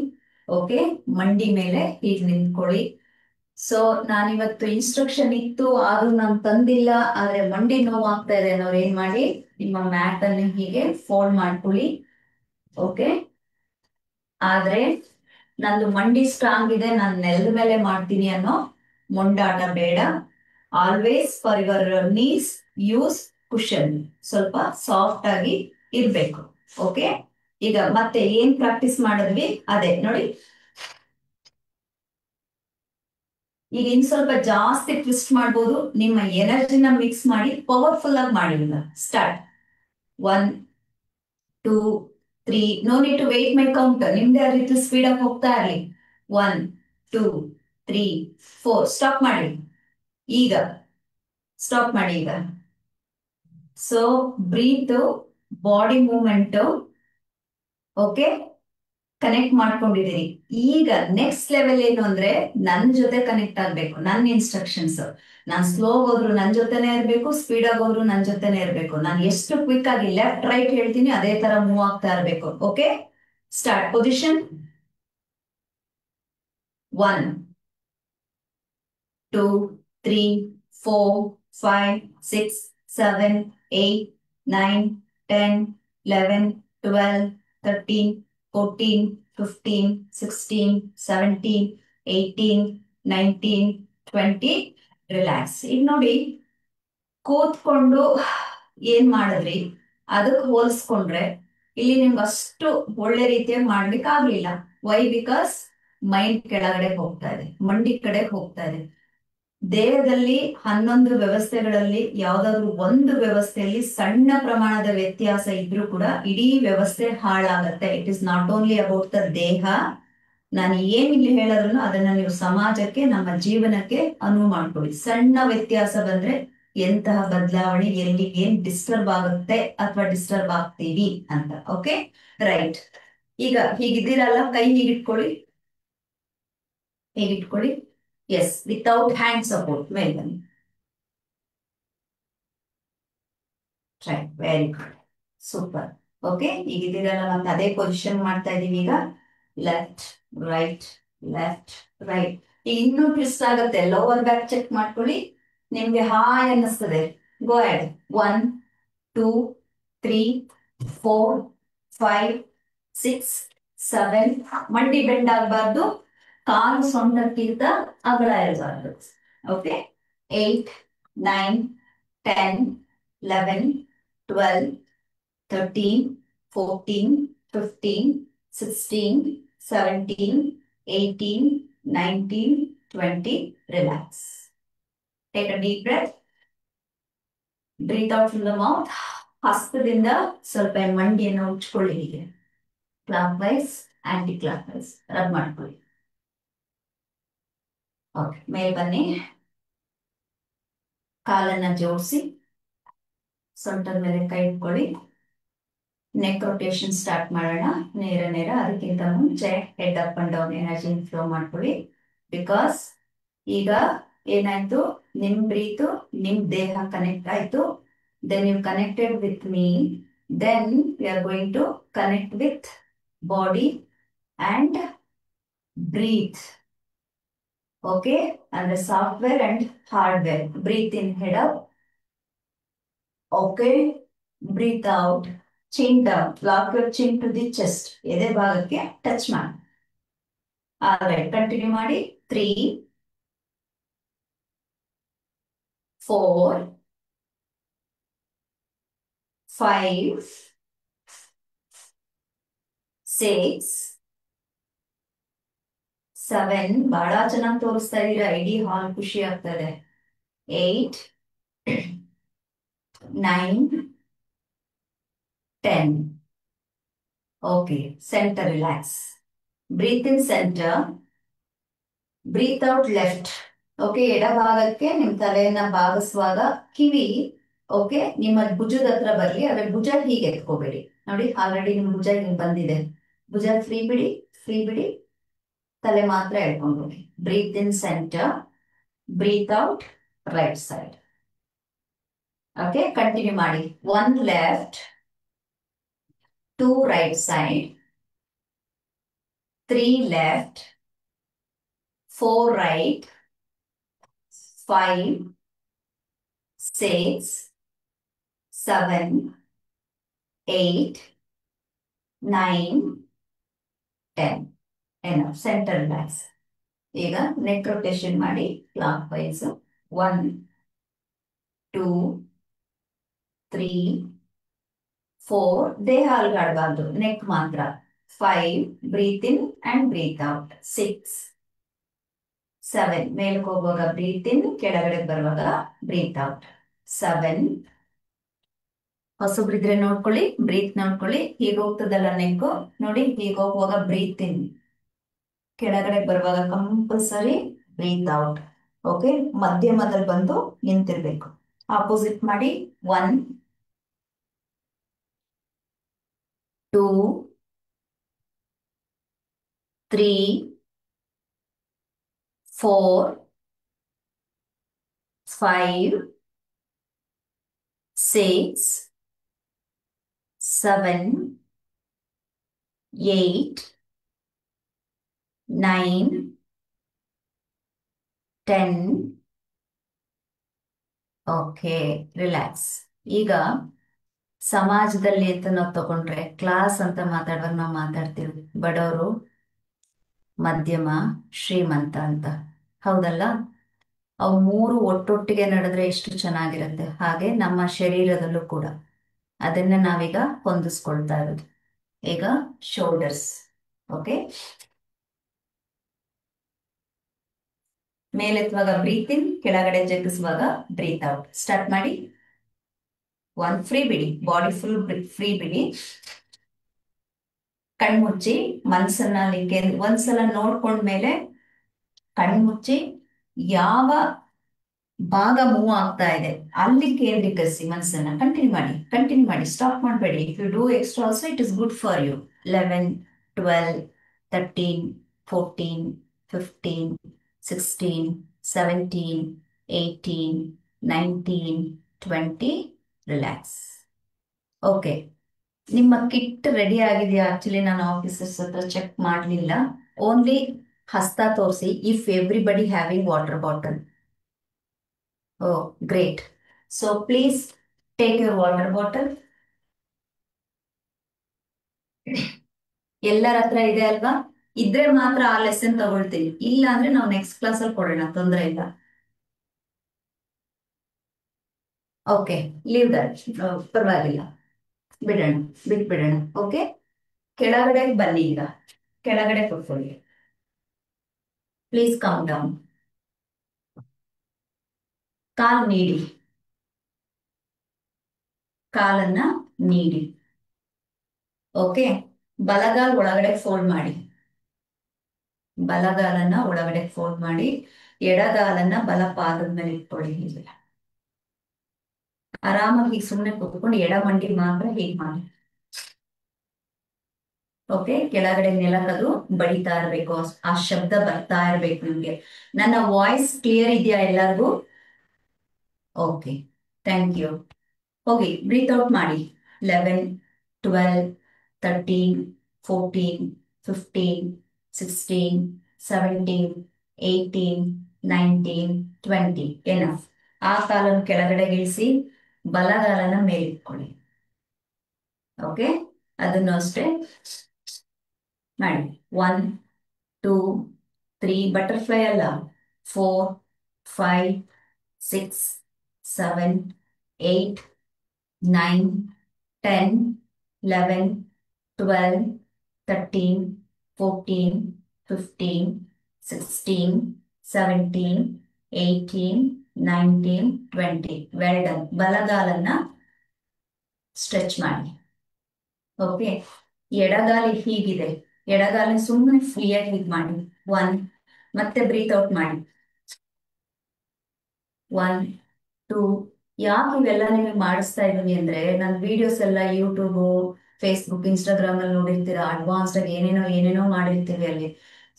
ಓಕೆ, ಮಂಡಿ ಮೇಲೆ ಹೀಗೆ ನಿಂತ್ಕೊಳ್ಳಿ. ಸೊ ನಾನಿವತ್ತು ಇನ್ಸ್ಟ್ರಕ್ಷನ್ ಇತ್ತು ಆದ್ರೂ ನಾನು ತಂದಿಲ್ಲ, ಆದ್ರೆ ಮಂಡಿ ನೋವು ಆಗ್ತಾ ಇದೆ ಅನ್ನೋರು ಏನ್ ಮಾಡಿ, ನಿಮ್ಮ ಮ್ಯಾಟ್ ಅನ್ನು ಹೀಗೆ ಫೋಲ್ಡ್ ಮಾಡ್ಕೊಳ್ಳಿ. ಓಕೆ, ಆದ್ರೆ ನಂದು ಮಂಡಿ ಸ್ಟ್ರಾಂಗ್ ಇದೆ, ನಾನು ನೆಲದ ಮೇಲೆ ಮಾಡ್ತೀನಿ ಅನ್ನೋ ಮೊಂಡಾಟ ಬೇಡ. Always for your knees use cushion. ಸ್ವಲ್ಪ ಸಾಫ್ಟ್ ಆಗಿ ಇರ್ಬೇಕು. ಓಕೆ, ಈಗ ಮತ್ತೆ ಏನ್ ಪ್ರಾಕ್ಟೀಸ್ ಮಾಡಿದ್ವಿ ಅದೇ ನೋಡಿ. ಈಗ ಇನ್ ಸ್ವಲ್ಪ ಜಾಸ್ತಿ ಟ್ವಿಸ್ಟ್ ಮಾಡ್ಬೋದು. ನಿಮ್ಮ ಎನರ್ಜಿನ ಮಿಕ್ಸ್ ಮಾಡಿ ಪವರ್ಫುಲ್ ಆಗಿ ಮಾಡಿ. Start. 1 2 3. No need to wait my count. ನಿಮ್ದೇ ಆ ರೀತಿ ಸ್ಪೀಡ್ ಆಗಿ ಹೋಗ್ತಾ ಇರಲಿ. 1 2 3 4. ಸ್ಟಾಪ್ ಮಾಡಿ. ಈಗ ಸ್ಟಾಪ್ ಮಾಡಿ. ಈಗ so breathe, body movement, okay, connect ಮಾಡ್ಕೊಂಡಿದ್ದೀರಿ. ಈಗ ನೆಕ್ಸ್ಟ್ ಲೆವೆಲ್ ಏನು ಅಂದ್ರೆ ನನ್ ಜೊತೆ ಕನೆಕ್ಟ್ ಆಗ್ಬೇಕು. ನನ್ನ ಇನ್ಸ್ಟ್ರಕ್ಷನ್ಸ್, ನಾನ್ ಸ್ಲೋ ಹೋದ್ರು ನನ್ ಜೊತೆನೆ ಇರ್ಬೇಕು, ಸ್ಪೀಡ್ ಆಗಿ ಹೋದ್ರು ನನ್ ಜೊತೆನೆ ಇರ್ಬೇಕು. ನಾನು ಎಷ್ಟು ಕ್ವಿಕ್ ಆಗಿ ಲೆಫ್ಟ್ ರೈಟ್ ಹೇಳ್ತೀನಿ ಅದೇ ತರ ಮೂವ್ ಆಗ್ತಾ ಇರ್ಬೇಕು. Okay, start. ಪೊಸಿಷನ್. 1 2 3 4 5 6 7 8 9 10 11 12 13 14 15 16 17 18 19 20. ರಿಲ್ಯಾಕ್ಸ್. ಈಗ ನೋಡಿ, ಕೂತ್ಕೊಂಡು ಏನ್ ಮಾಡಿದ್ರಿ ಅದಕ್ಕೆ ಹೋಲಿಸ್ಕೊಂಡ್ರೆ ಇಲ್ಲಿ ನಿಮ್ಗೆ ಅಷ್ಟು ಒಳ್ಳೆ ರೀತಿಯಾಗಿ ಮಾಡ್ಲಿಕ್ಕೆ ಆಗ್ಲಿಲ್ಲ. ವೈ? ಬಿಕಾಸ್ ಮೈಂಡ್ ಕೆಳಗಡೆ ಹೋಗ್ತಾ ಇದೆ, ಮಂಡಿ ಕಡೆ ಹೋಗ್ತಾ ಇದೆ. ದೇಹದಲ್ಲಿ 11 ವ್ಯವಸ್ಥೆಗಳಲ್ಲಿ ಯಾವ್ದಾದ್ರು ಒಂದು ವ್ಯವಸ್ಥೆಯಲ್ಲಿ ಸಣ್ಣ ಪ್ರಮಾಣದ ವ್ಯತ್ಯಾಸ ಇದ್ರೂ ಕೂಡ ಇಡೀ ವ್ಯವಸ್ಥೆ ಹಾಳಾಗತ್ತೆ. It is not only about the ದೇಹ. ನಾನು ಏನ್ ಇಲ್ಲಿ ಹೇಳೋದನ್ನು ಅದನ್ನ ನೀವು ಸಮಾಜಕ್ಕೆ, ನಮ್ಮ ಜೀವನಕ್ಕೆ ಅನುವು ಮಾಡ್ಕೊಳ್ಳಿ. ಸಣ್ಣ ವ್ಯತ್ಯಾಸ ಬಂದ್ರೆ ಎಂತಹ ಬದಲಾವಣೆ, ಎಲ್ಲಿ ಏನ್ ಡಿಸ್ಟರ್ಬ್ ಆಗುತ್ತೆ ಅಥವಾ ಡಿಸ್ಟರ್ಬ್ ಆಗ್ತೀವಿ ಅಂತ. Okay, right. ಈಗ ಹೀಗಿದ್ದೀರಲ್ಲ, ಕೈ ಹೀಗಿಟ್ಕೊಳ್ಳಿ. ಹೇಗಿಟ್ಕೊಳ್ಳಿ. Yes, without hand support. ಮೇಲೆ ಬನ್ನಿ. Right, very good, super. Okay, ಈಗಿದ್ದೀರಲ್ಲ, ಮತ್ತೆ ಅದೇ ಪೊಸಿಷನ್ ಮಾಡ್ತಾ ಇದೀವಿ. ಈಗ ಲೆಫ್ಟ್ ರೈಟ್ ಲೆಫ್ಟ್ ರೈಟ್. ಈಗ ಇನ್ನೂ ಟ್ವಿಸ್ಟ್ ಆಗುತ್ತೆ. ಲೋವರ್ ಬ್ಯಾಕ್ ಚೆಕ್ ಮಾಡ್ಕೊಳ್ಳಿ. ನಿಮ್ಗೆ ಹಾಯ್ ಅನ್ನಿಸ್ತದೆ. ಗೋ ಹೆಡ್. 1 2 3 4 5 6 7. ಮಂಡಿ ಬೆಂಡ್ ಆಗಬಾರ್ದು, ಕಾಲು ಸೊಂಟಕ್ಕಿಂತ ಅಗಲ ಇರಬಾರ್ದು. Okay, 8 9 10 11 12 13 14 15 16 17 18 19 20. Relax. Take a deep breath. Breathe out from the mouth. ಹಸ್ತದಿಂದ ಸ್ವಲ್ಪ ಮಂಡಿಯನ್ನು ಉಚ್ಕೊಳ್ಳಿ. ಹೀಗೆ clockwise anticlockwise rub ಮಾಡ್ಕೊಳ್ಳಿ. ಓಕೆ, ಮೇಲೆ ಬನ್ನಿ. ಕಾಲನ್ನ ಜೋಡಿಸಿ ಸೊಂಟದ ಮೇಲೆ ಕೈ ಇಟ್ಕೊಳ್ಳಿ. ನೆಕ್ ರೊಟೇಷನ್ ಸ್ಟಾರ್ಟ್ ಮಾಡೋಣ. ನೇರ ನೇರ. ಅದಕ್ಕಿಂತ ಮುಂಚೆ head up and down energy flow ಮಾಡ್ಕೊಳ್ಳಿ. ಬಿಕಾಸ್ ಈಗ ಏನಾಯ್ತು, ನಿಮ್ ಬ್ರೀತು ನಿಮ್ ದೇಹ ಕನೆಕ್ಟ್ ಆಯ್ತು. Then you connected with me. Then we are going to connect with body and breathe. Okay, and the software and hardware. Breathe in, head up. Okay, breathe out. Chin down. Lock your chin to the chest. ಎದೆ ಭಾಗಕ್ಕೆ touch ಮಾಡಿ. Alright, continue ಮಾಡಿ. 3, 4, 5, 6, 7. ಬಹಳ ಚೆನ್ನಾಗಿ ತೋರಿಸ್ತಾ ಇದೀರಾ. ಇಡೀ ಹಾಲ್ ಖುಷಿ ಆಗ್ತದೆ. 8, 9, 10. Okay, center relax. Breathe in center. Breathe out left. Okay, ಎಡಭಾಗಕ್ಕೆ ನಿಮ್ ತಲೆಯನ್ನ ಭಾಗಿಸುವಾಗ ಕಿವಿ ಓಕೆ ನಿಮ್ಮ ಭುಜದ ಹತ್ರ ಬರ್ಲಿ. ಆದ್ರೆ ಭುಜ ಹೀಗೆ ಎತ್ಕೋಬೇಡಿ. ನೋಡಿ, ಆಲ್ರೆಡಿ ನಿಮ್ ಭುಜ ಹಿಂಗ್ ಬಂದಿದೆ. ಭುಜ ಫ್ರೀ ಬಿಡಿ, ಫ್ರೀ ಬಿಡಿ. ತಲೆ ಮಾತ್ರ ಎಳ್ಕೊಂಡು breathe in centre, breathe out right side. Okay, continue ಮಾಡಿ. 1 left, 2 right side, 3 left, 4 right, 5, 6, 7, 8, 9, 10. enough. Center relax. ಈಗ ನೆಕ್ ರೊಟೇಷನ್ ಮಾಡಿ ಕ್ಲಾಕ್ ವೈಸ್. 1, 2, 3, 4. ದೇಹ ಅಲ್ಗಾಡಬಾರ್ದು, ನೆಕ್ ಮಾತ್ರ. 5, breathe in and breathe out. 6, 7. ಮೇಲ್ಗೆ ಹೋಗುವಾಗ ಬ್ರೀತ್ ಇನ್, ಕೆಳಗಡೆ ಬರುವಾಗ ಬ್ರೀತ್ ಔಟ್. 7. ಹೊಸಬ್ರಿದ್ರೆ ನೋಡ್ಕೊಳ್ಳಿ, ಬ್ರೀತ್ ನೋಡ್ಕೊಳ್ಳಿ. ಹೀಗೆ ಹೋಗ್ತದಲ್ಲ ನೆಕ್, ನೋಡಿ ಹೀಗೆ ಹೋಗುವಾಗ ಬ್ರೀತ್ ಇನ್, ಕೆಳಗಡೆ ಬರುವಾಗ ಕಂಪಲ್ಸರಿ ಬ್ರೀತ್ ಔಟ್. ಓಕೆ, ಮಧ್ಯಮದಲ್ಲಿ ಬಂದು ನಿಂತಿರ್ಬೇಕು. ಆಪೋಸಿಟ್ ಮಾಡಿ. 1, 2, 3, 4, 5, 6, 7, 8, 9, 10. Okay, relax. ಈಗ ಸಮಾಜದಲ್ಲಿ ಅಂತ ನಾವು ತಗೊಂಡ್ರೆ, ಕ್ಲಾಸ್ ಅಂತ ಮಾತಾಡುವಾಗ ನಾವು ಮಾತಾಡ್ತೀವಿ ಬಡವರು, ಮಧ್ಯಮ, ಶ್ರೀಮಂತ ಅಂತ. ಹೌದಲ್ಲ? ಅವು 3 ಒಟ್ಟೊಟ್ಟಿಗೆ ನಡೆದ್ರೆ ಎಷ್ಟು ಚೆನ್ನಾಗಿರುತ್ತೆ. ಹಾಗೆ ನಮ್ಮ ಶರೀರದಲ್ಲೂ ಕೂಡ ಅದನ್ನ ನಾವೀಗ ಹೊಂದಿಸ್ಕೊಳ್ತಾ ಇರೋದು. ಈಗ ಶೋಲ್ಡರ್ಸ್. ಓಕೆ, ಮೇಲೆತ್ತುವಾಗ ಬ್ರೀತ್ ಇನ್, ಕೆಳಗಡೆ ಜಗ್ಗಿಸುವಾಗ ಬ್ರೀತ್ ಔಟ್. ಸ್ಟಾರ್ಟ್ ಮಾಡಿ. 1, ಫ್ರೀ ಬಿಡಿ, ಬಾಡಿ ಫುಲ್ ಫ್ರೀ ಬಿಡಿ. ಕಣ್ಮುಚ್ಚಿ ಮನ್ಸನ್ನ ಒಂದ್ಸಲ ನೋಡ್ಕೊಂಡ್ಮೇಲೆ ಕಣ್ಮುಚ್ಚಿ ಯಾವ ಭಾಗ ಮೂವ್ ಆಗ್ತಾ ಇದೆ ಅಲ್ಲಿ ಕೇಂದ್ರೀಕರಿಸಿ ಮನಸ್ಸನ್ನ. ಕಂಟಿನ್ಯೂ ಮಾಡಿ, ಕಂಟಿನ್ಯೂ ಮಾಡಿ, ಸ್ಟಾಪ್ ಮಾಡಬೇಡಿ. If you do extra also it is good for you. 11, 12, 13, 14, 15, 16, 17, 18, 19, 20. Relax. Okay, ನಿಮ್ಮ ಕಿಟ್ ರೆಡಿ ಆಗಿದೆಯಾ? ಆಕ್ಚುಲಿ ನಾನು ಆಫೀಸರ್ಸ್ ಹತ್ರ ಚೆಕ್ ಮಾಡಲಿಲ್ಲ. ಓನ್ಲಿ ಹಸ್ತ ತೋರಿಸಿ. If everybody having water bottle. Oh, great. So please take your water bottle. ಎಲ್ಲರ ಹತ್ರ ಇದೆ ಅಲ್ವಾ? ಇದ್ರೆ ಮಾತ್ರ ಆ ಲೆಸನ್ ತಗೊಳ್ತೀನಿ, ಇಲ್ಲ ಅಂದ್ರೆ ನಾವು ನೆಕ್ಸ್ಟ್ ಕ್ಲಾಸ್ ಅಲ್ಲಿ ಕೊಡೋಣ, ತೊಂದರೆ ಇಲ್ಲ. ಓಕೆ, ಲೀವ್ ದಟ್, ಪರವಾಗಿಲ್ಲ, ಬಿಡೋಣ, ಬಿಟ್ಬಿಡೋಣ. ಓಕೆ, ಕೆಳಗಡೆ ಬನ್ನಿ. ಈಗ ಕೆಳಗಡೆ ಕೂತ್ಕೊಳ್ಳಿ. Please come down. ಕಾಲ್ ನೀಡಿ, ಕಾಲನ್ನ ನೀಡಿ. ಓಕೆ, ಬಲಗಾಲ್ ಒಳಗಡೆ ಫೋಲ್ಡ್ ಮಾಡಿ. ಬಲಗಾಲನ್ನ ಒಳಗಡೆ ಫೋಲ್ಡ್ ಮಾಡಿ. ಎಡಗಾಲನ್ನ ಬಲ ಪಾದದ ಮೇಲೆ ಇಟ್ಕೊಳ್ಳಿ. ಹೀಗೆ ಆರಾಮಾಗಿ ಸುಮ್ಮನೆ ಕೂತ್ಕೊಂಡು ಎಡ ಮಂಡಿ ಮಾತ್ರ ಹೀಗೆ ಮಾಡಿ. ಓಕೆ, ಕೆಳಗಡೆ ನೆಲಕದು ಬಡಿತಾ ಇರ್ಬೇಕು, ಆ ಶಬ್ದ ಬರ್ತಾ ಇರ್ಬೇಕು ನಿಮ್ಗೆ. ನನ್ನ ವಾಯ್ಸ್ ಕ್ಲಿಯರ್ ಇದೆಯಾ ಎಲ್ಲರಿಗೂ? Okay, thank you. ಹೋಗಿ ಬ್ರೀತ್ ಔಟ್ ಮಾಡಿ. 11, 12, 13, 14, 15, 16, 17, 18, 19, 20. ಎನಫ್. ಆ ಕಾಲನ್ನು ಕೆಳಗಡೆ ಇಳಿಸಿ ಬಲಗಾಲನ ಮೇಲಿಟ್ಕೊಳ್ಳಿ. ಓಕೆ, ಅದನ್ನು ಅಷ್ಟೇ ಮಾಡಿ. 1, 2, 3, ಬಟರ್ಫ್ಲೈ ಅಲ್ಲ. 4, 5, 6, 7, 8, 9, 10, 11, 12, 13, 14, 15, 16, 17, 18, 19, 20. Well done. ಬಲಗಾಲನ್ನ ಸ್ಟ್ರೆಚ್ ಮಾಡಿ. ಓಕೆ, ಎಡಗಾಲಿ ಹೀಗಿದೆ. ಎಡಗಾಲಿ ಸುಮ್ಮನೆ ಫ್ರೀಯಾಗಿ ಇದು ಮಾಡಿ. 1, ಮತ್ತೆ ಬ್ರೀತ್ ಔಟ್ ಮಾಡಿ. 1, 2. ಯಾಕೆ ಇವೆಲ್ಲ ನಿಮಗೆ ಮಾಡಿಸ್ತಾ ಇದೀನಿ ಅಂದ್ರೆ, ನನ್ನ ವಿಡಿಯೋಸ್ ಎಲ್ಲ ಯೂಟ್ಯೂಬ್, ಫೇಸ್ಬುಕ್, ಇನ್ಸ್ಟಾಗ್ರಾಮ್ ಅಲ್ಲಿ ನೋಡಿರ್ತೀರಾ. ಅಡ್ವಾನ್ಸ್ಡ್ ಆಗಿ ಏನೇನೋ ಮಾಡಿರ್ತೀವಿ ಅಲ್ಲಿ.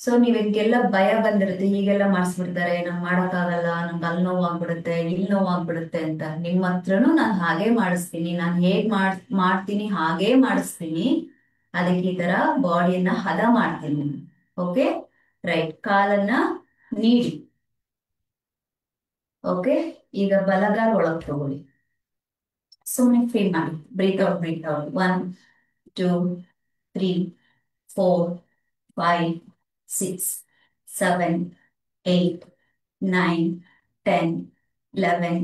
ಸೊ ನೀವೆಲ್ಲ ಭಯ ಬಂದಿರುತ್ತೆ, ಹೀಗೆಲ್ಲ ಮಾಡಿಸ್ಬಿಡ್ತಾರೆ, ನಂಗೆ ಮಾಡಕ್ಕಾಗಲ್ಲ, ನಂಗೆ ಅಲ್ಲಿ ನೋವಾಗ್ಬಿಡುತ್ತೆ, ಇಲ್ಲಿ ನೋವಾಗ್ಬಿಡುತ್ತೆ ಅಂತ. ನಿಮ್ಮ ಹತ್ರನೂ ನಾನು ಹಾಗೆ ಮಾಡಿಸ್ತೀನಿ. ನಾನು ಹೇಗ್ ಮಾಡ್ತೀನಿ ಹಾಗೇ ಮಾಡಿಸ್ತೀನಿ. ಅದಕ್ಕೆ ಈ ತರ ಬಾಡಿಯನ್ನ ಹದ ಮಾಡ್ತೀನಿ. Okay, right. ಕಾಲನ್ನ ನೀಡಿ. ಓಕೆ, ಈಗ ಬಲಗಾಲ ಒಳಗ್ ತಗೊಳ್ಳಿ. ಸುಮ್ಮನೆ ಫೀಲ್ ಮಾಡಿ. Breathe out, breathe out. 1, 2, 3, 4, 5, 6, 7, 8, 9, 10, 11,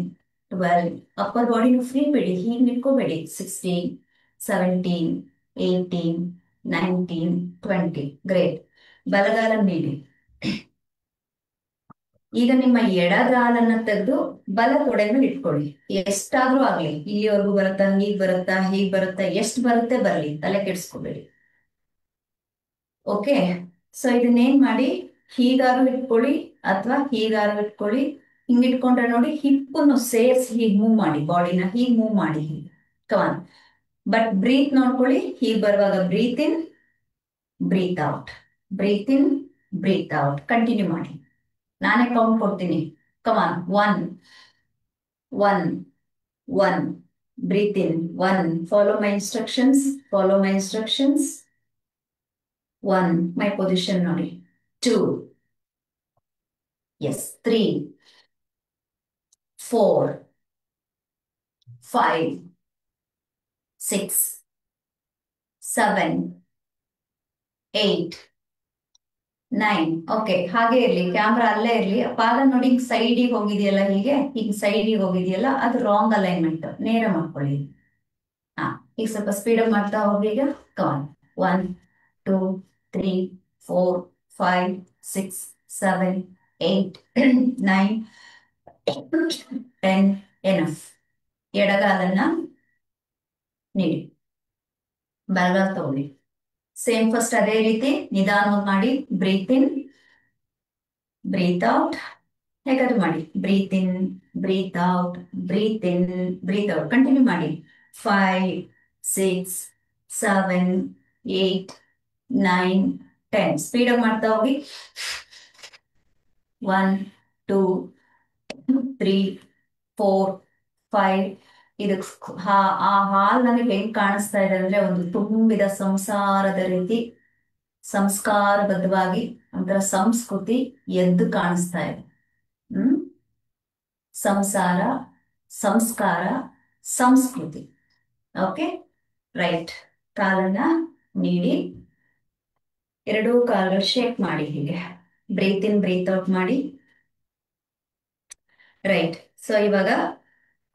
12. Upper ಬಾಡಿನೂ free ಬಿಡಿ, ಹೀಗೆ ನಿಟ್ಕೋಬೇಡಿ. 16, 17, 18, 19, 20. ಗ್ರೇಟ್. ಬಲಗಾಲ ನೀಡಿ. ಈಗ ನಿಮ್ಮ ಎಡಗಾಲನ್ನ ತೆಗೆದು ಬಲ ತೊಡೆ ಮೇಲೆ ಇಟ್ಕೊಳ್ಳಿ. ಎಷ್ಟಾದ್ರೂ ಆಗ್ಲಿ, ಇಲ್ಲಿವರೆಗೂ ಬರುತ್ತಾ, ಹೀಗ್ ಬರುತ್ತಾ, ಎಷ್ಟು ಬರುತ್ತೆ ಬರ್ಲಿ, ತಲೆ ಕೆಡಿಸ್ಕೋಬೇಡಿ. ಓಕೆ, ಸೊ ಇದನ್ನೇನ್ ಮಾಡಿ, ಹೀಗಾರು ಇಟ್ಕೊಳ್ಳಿ ಅಥವಾ ಹೀಗಾರು ಇಟ್ಕೊಳ್ಳಿ. ಹಿಂಗ್ ಇಟ್ಕೊಂಡ್ರೆ ನೋಡಿ, ಹಿಪ್ಪನ್ನು ಸೇರ್ಸಿ ಹೀಗ್ ಮೂವ್ ಮಾಡಿ, ಬಾಡಿನ ಹೀಗ್ ಮೂವ್ ಮಾಡಿ. ಕಮಾನ್. ಬಟ್ ಬ್ರೀತ್ ನೋಡ್ಕೊಳ್ಳಿ. ಹೀಗ್ ಬರುವಾಗ breathe in, breathe out, breathe in, breathe out. Continue ಮಾಡಿ. ನಾನೇ ಕೌಂಟ್ ಕೊಡ್ತೀನಿ. ಕಮಾನ್. 1, 1, 1. Breathe in. 1. Follow my instructions. Follow my instructions. 1. My position ನೋಡಿ. 2. Yes. 3. 4. 5. 6. 7. 8. 9. ಓಕೆ, ಹಾಗೆ ಇರ್ಲಿ. ಕ್ಯಾಮ್ರಾ ಅಲ್ಲೇ ಇರ್ಲಿ. ಪಾದ ನೋಡಿ, ಸೈಡಿಗೆ ಹೋಗಿದೆಯಲ್ಲ, ಹೀಗೆ ಸೈಡಿಗೆ ಹೋಗಿದೆಯಲ್ಲ, ಅದು ರಾಂಗ್ ಅಲೈನ್ಮೆಂಟ್. ನೇರ ಮಾಡ್ಕೊಳ್ಳಿ. ಈಗ ಸ್ವಲ್ಪ ಸ್ಪೀಡ್ ಅಪ್ ಮಾಡ್ತಾ ಹೋಗಿ. ಈಗ ಕಮಾನ್. 1, 2, 3, 4, 5, 6, 7, 8, 9, 10. ಎನಫ್. ಎಡಗಾಲನ್ನ ನೀಡಿ, ಬಲಗಾಲ ತಗೊಳ್ಳಿ. ಸೇಮ್ ಫಸ್ಟ್ ಅದೇ ರೀತಿ ನಿಧಾನವಾಗಿ ಮಾಡಿ. Breathe in, breathe out. ಹೇಗಾದ್ರೂ ಮಾಡಿ. Breathe in, breathe out, breathe in, breathe out. Continue ಮಾಡಿ. 5, 6, 7, 8, 9, 10. ಸ್ಪೀಡ್ ಅಪ್ ಮಾಡ್ತಾ ಹೋಗಿ. 1, 2, 3, 4, 5. ಇದಕ್ಕೆ ಆ ಹಾಲ್ ನನಗೆ ಹೆಂಗ್ ಕಾಣಿಸ್ತಾ ಇದೆ ಅಂದ್ರೆ, ಒಂದು ತುಂಬಿದ ಸಂಸಾರದ ರೀತಿ, ಸಂಸ್ಕಾರಬದ್ಧವಾಗಿ ಒಂಥರ ಸಂಸ್ಕೃತಿ ಎದ್ದು ಕಾಣಿಸ್ತಾ ಇದೆ. ಸಂಸಾರ, ಸಂಸ್ಕಾರ, ಸಂಸ್ಕೃತಿ. Okay, right. ಕಾಲನ್ನ ನೀಡಿ, ಎರಡೂ ಕಾಲುಗಳು ಶೇಕ್ ಮಾಡಿ. ಹೀಗೆ ಬ್ರೀತ್ ಇನ್, ಬ್ರೀತ್ ಔಟ್ ಮಾಡಿ. ರೈಟ್. ಸೊ ಇವಾಗ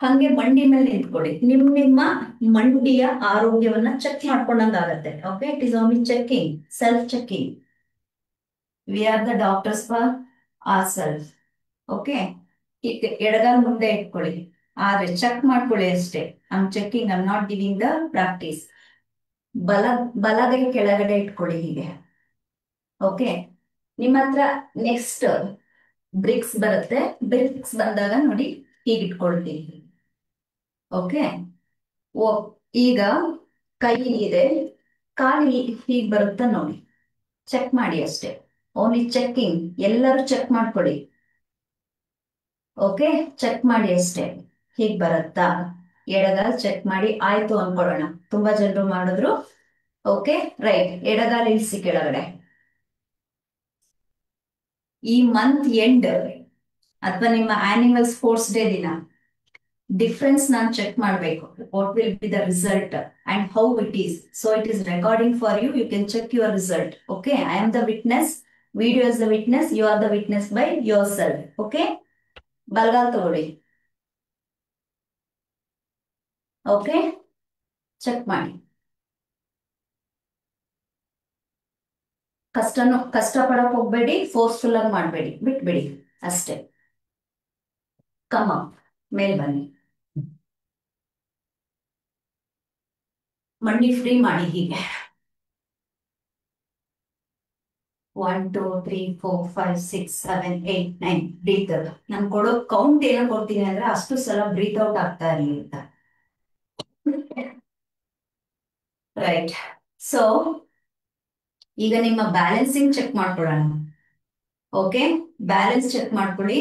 ಹಂಗೆ ಮಂಡಿ ಮೇಲೆ ನಿಂತ್ಕೊಳ್ಳಿ. ನಿಮ್ಮ ಮಂಡಿಯ ಆರೋಗ್ಯವನ್ನ ಚೆಕ್ ಮಾಡ್ಕೊಂಡಂಗಾಗತ್ತೆ. Okay, it is only checking, self checking. We are the doctors for our self. Okay, ಎಡಗಾಲ್ ಮುಂದೆ ಇಟ್ಕೊಳ್ಳಿ, ಆದ್ರೆ ಚೆಕ್ ಮಾಡ್ಕೊಳ್ಳಿ ಅಷ್ಟೇ. I'm checking, I'm not giving the practice. ಬಲಗೈ ಕೆಳಗಡೆ ಇಟ್ಕೊಳ್ಳಿ ಹೀಗೆ. ಓಕೆ, ನಿಮ್ಮ ಹತ್ರ ನೆಕ್ಸ್ಟ್ ಬ್ರಿಕ್ಸ್ ಬರುತ್ತೆ. ಬ್ರಿಕ್ಸ್ ಬಂದಾಗ ನೋಡಿ, ಹೀಗೆ ಇಟ್ಕೊಳ್ತೀನಿ. ಓಕೆ, ಓ ಈಗ ಕೈ ಇದೆ, ಕಾಲಿ ಹೀಗೆ ಬರುತ್ತಾ ನೋಡಿ, ಚೆಕ್ ಮಾಡಿ ಅಷ್ಟೇ. Only checking. ಎಲ್ಲರೂ ಚೆಕ್ ಮಾಡ್ಕೊಳ್ಳಿ. ಓಕೆ, ಚೆಕ್ ಮಾಡಿ ಅಷ್ಟೇ. ಹೀಗ್ ಬರುತ್ತಾ, ಎಡಗಾಲ್ ಚೆಕ್ ಮಾಡಿ ಆಯ್ತು ಅನ್ಕೊಳ್ಳೋಣ. ತುಂಬಾ ಜನರು ಮಾಡಿದ್ರು. Okay, right. ಎಡಗಾಲ್ ಇಳಿಸಿ ಕೆಳಗಡೆ. ಈ ಮಂತ್ ಎಂಡ್ ಅಥವಾ ನಿಮ್ಮ ಆನ್ಯುವಲ್ ಸ್ಪೋರ್ಟ್ಸ್ ಡೇ ದಿನ ಡಿಫ್ರೆನ್ಸ್ ನಾನು ಚೆಕ್ ಮಾಡಬೇಕು. What will be the result and how it is. So it is recording for you. You can check your result. Okay, I am the witness. Video is the witness. You are the witness by yourself. Okay, ಬಲಗಾಲ್ ತಗೊಳ್ಳಿ. Okay, check ಮಾಡಿ. ಕಷ್ಟ ಪಡಕ್ ಹೋಗ್ಬೇಡಿ, forceful ಆಗಿ ಮಾಡಬೇಡಿ, ಬಿಟ್ಬಿಡಿ ಅಷ್ಟೇ. Come up, ಮೇಲ್ ಬನ್ನಿ. ಮಂಡಿ ಫ್ರೀ ಮಾಡಿ ಹೀಗೆ. 1 2 3 4 5 6 7 8 9 ಬ್ರೀತ್. ನಾನು ಕೊಡೋ ಕೌಂಟ್ ಏನೋ ಕೊಡ್ತೀನಿ ಅಂದ್ರೆ ಅಷ್ಟು ಸಲ ಬ್ರೀತ್ ಔಟ್ ಆಗ್ತಾ ಇರಲಿ ಅಂತ. ರೈಟ್. ಸೊ ಈಗ ನಿಮ್ಮ ಬ್ಯಾಲೆನ್ಸಿಂಗ್ ಚೆಕ್ ಮಾಡ್ಕೊಳ್ಳೋಣ. ಓಕೆ, ಬ್ಯಾಲೆನ್ಸ್ ಚೆಕ್ ಮಾಡ್ಕೊಳ್ಳಿ.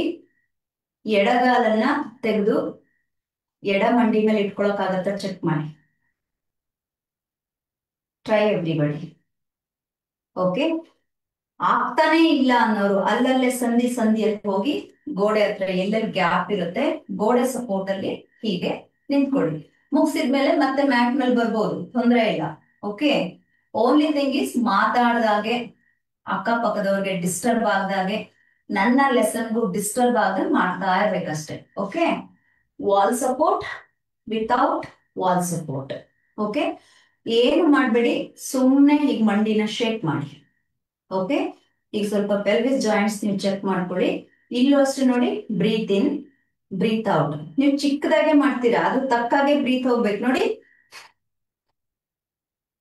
ಎಡಗಾಲನ್ನ ತೆಗೆದು ಎಡ ಮಂಡಿ ಮೇಲೆ ಇಟ್ಕೊಳಕ್ಕಾಗತ್ತ ಚೆಕ್ ಮಾಡಿ. Try everybody. ಓಕೆ, ಆಗ್ತಾನೆ ಇಲ್ಲ ಅನ್ನೋರು ಅಲ್ಲಲ್ಲೇ ಸಂಧಿ ಸಂಧಿಯಲ್ಲಿ ಹೋಗಿ ಗೋಡೆ ಹತ್ರ ಎಲ್ಲೆಲ್ಲಿ ಗ್ಯಾಪ್ ಇರುತ್ತೆ ಗೋಡೆ ಸಪೋರ್ಟ್ ಅಲ್ಲಿ ಹೀಗೆ ನಿಂತ್ಕೊಳ್ಳಿ. ಮುಗಿಸಿದ್ಮೇಲೆ ಮತ್ತೆ ಮ್ಯಾಟ್ ಮೇಲೆ ಬರ್ಬೋದು, ತೊಂದರೆ ಇಲ್ಲ. ಓಕೆ, ಓನ್ಲಿ ಥಿಂಗ್ ಇಸ್ ಮಾತಾಡ್ದಾಗೆ ಅಕ್ಕಪಕ್ಕದವ್ರಿಗೆ ಡಿಸ್ಟರ್ಬ್ ಆಗ್ದಾಗೆ ನನ್ನ ಲೆಸನ್ಗೂ ಡಿಸ್ಟರ್ಬ್ ಆದ್ರೆ ಮಾಡ್ತಾ ಇರ್ಬೇಕಷ್ಟೇ. Okay, wall support without wall support. Okay, ಏನು ಮಾಡ್ಬೇಡಿ, ಸುಮ್ಮನೆ ಈಗ ಮಂಡಿನ ಶೇಕ್ ಮಾಡಿ. ಓಕೆ, ಈಗ ಸ್ವಲ್ಪ ಪೆಲ್ವಿಸ್ ಜಾಯಿಂಟ್ಸ್ ನೀವು ಚೆಕ್ ಮಾಡ್ಕೊಳ್ಳಿ. ಇಲ್ಲೂ ಅಷ್ಟೇ ನೋಡಿ, ಬ್ರೀತ್ ಇನ್ ಬ್ರೀತ್ ಔಟ್. ನೀವು ಚಿಕ್ಕದಾಗೆ ಮಾಡ್ತೀರಾ, ಅದು ತಕ್ಕಾಗೆ ಬ್ರೀತ್ ಹೋಗ್ಬೇಕು ನೋಡಿ.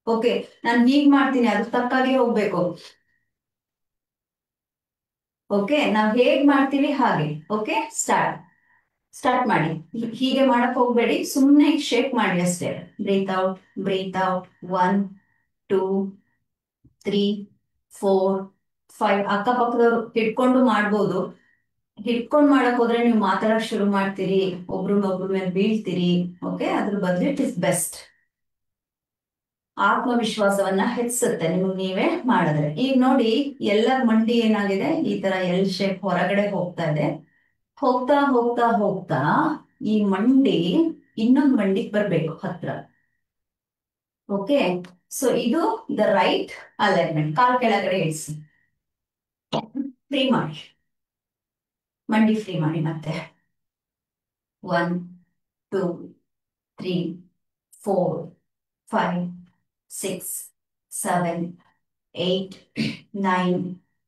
ಓಕೆ, ನಾನು ಹೀಗ್ ಮಾಡ್ತೀನಿ, ಅದು ತಕ್ಕಾಗೆ ಹೋಗ್ಬೇಕು. ಓಕೆ, ನಾವ್ ಹೇಗ್ ಮಾಡ್ತೀವಿ ಹಾಗೆ. ಓಕೆ, ಸ್ಟಾರ್ಟ್ ಮಾಡಿ. ಹೀಗೆ ಮಾಡಕ್ ಹೋಗ್ಬೇಡಿ, ಸುಮ್ಮನೆ ಶೇಕ್ ಮಾಡಿ ಅಷ್ಟೇ. Breathe out breathe out. 1 2 3 4 5. ಅಕ್ಕಪಕ್ಕದವ್ರು ಹಿಡ್ಕೊಂಡು ಮಾಡ್ಬೋದು. ಹಿಡ್ಕೊಂಡ್ ಮಾಡಕ್ ಹೋದ್ರೆ ನೀವು ಮಾತಾಡಕ್ ಶುರು ಮಾಡ್ತೀರಿ, ಒಬ್ರನ್ನೊಬ್ರ ಮೇಲೆ ಬೀಳ್ತೀರಿ. ಓಕೆ, ಅದ್ರ ಬದಲು ಇಟ್ ಇಸ್ ಬೆಸ್ಟ್. ಆತ್ಮವಿಶ್ವಾಸವನ್ನ ಹೆಚ್ಚಿಸುತ್ತೆ ನಿಮಗೆ ನೀವೇ ಮಾಡಿದ್ರೆ. ಈಗ ನೋಡಿ, ಎಲ್ಲ ಮಂಡಿ ಏನಾಗಿದೆ, ಈ ತರ ಎಲ್ ಶೇಪ್ ಹೊರಗಡೆ ಹೋಗ್ತಾ ಇದೆ. ಹೋಗ್ತಾ ಹೋಗ್ತಾ ಹೋಗ್ತಾ ಈ ಮಂಡಿ ಇನ್ನೊಂದು ಮಂಡಿಗೆ ಬರ್ಬೇಕು ಹತ್ರ. ಓಕೆ, ಸೊ ಇದು ದ ರೈಟ್ ಅಲೈನ್ಮೆಂಟ್. ಕಾಲ್ ಕೆಳಗಡೆ ಇಳಿಸಿ, ಫ್ರೀ ಮಾಡಿ, ಮಂಡಿ ಫ್ರೀ ಮಾಡಿ. ಮತ್ತೆ 1 2 3 4 5 6 7 8 9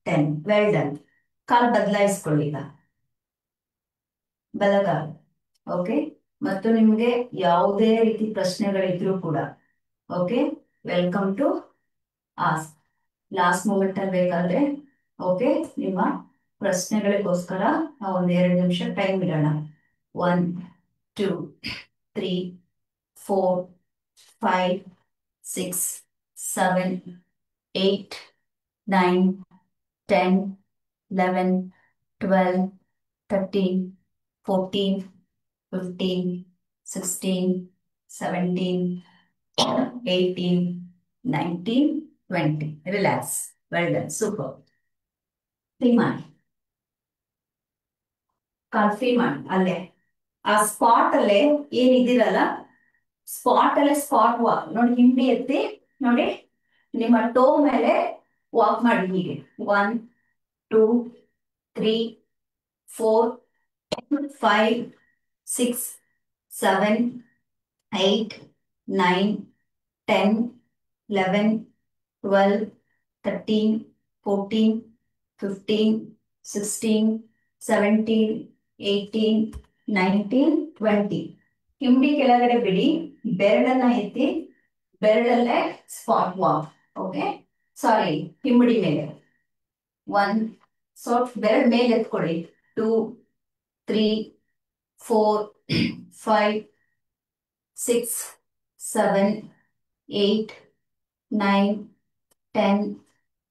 10. Well done. ಕಾಲ್ ಬದಲಾಯಿಸ್ಕೊಳ್ಳಿ ಈಗ, ಬಲಗಾಲ. ಓಕೆ, ಮತ್ತು ನಿಮ್ಗೆ ಯಾವುದೇ ರೀತಿ ಪ್ರಶ್ನೆಗಳಿದ್ರು ಕೂಡ okay, welcome to ask. Last moment ಅಲ್ಲಿ ಬೇಕಾದ್ರೆ ಓಕೆ, ನಿಮ್ಮ ಪ್ರಶ್ನೆಗಳಿಗೋಸ್ಕರ ನಾವು ಒಂದ್ 2 ನಿಮಿಷ ಟೈಮ್ ಇಡೋಣ. 1 2 3 4 5 6 7 8 9 10 11 12 13 14 15 16 17 18 19 20. Relax. Well done, super. Free ಮಾಡಿ, ಕಾಲ್ ಫ್ರೀ ಮಾಡಿ. ಅಲ್ಲೇ ಆ ಸ್ಪಾಟ್ ಅಲ್ಲೇ ಏನಿದ್ದೀರಲ್ಲ, ಸ್ಪಾಟ್ ಅಲ್ಲೇ ಸ್ಪಾಟ್ ವಾಕ್ ನೋಡಿ. ಹಿಂಡಿ ಎತ್ತಿ ನೋಡಿ, ನಿಮ್ಮ ಟೋ ಮೇಲೆ ವಾಕ್ ಮಾಡಿ ಹೀಗೆ. 1 2 3 4 5 6 7 8 9 10 11 12 13 14 15 16 17 18 19 20. ಹಿಂಡಿ ಕೆಳಗಡೆ ಬಿಡಿ, ಬೆರಳನ್ನ ಎತ್ತಿ, ಬೆರಳಲ್ಲೇ ಸ್ಪಾಟ್ ವಾಕ್. ಓಕೆ, ಸಾರಿ, ಹಿಂಬಡಿ ಮೇಲೆ 1. ಬೆರಳು ಮೇಲೆ ಎತ್ಕೊಳ್ಳಿ. 2 3 4 5 6 7 8 9 10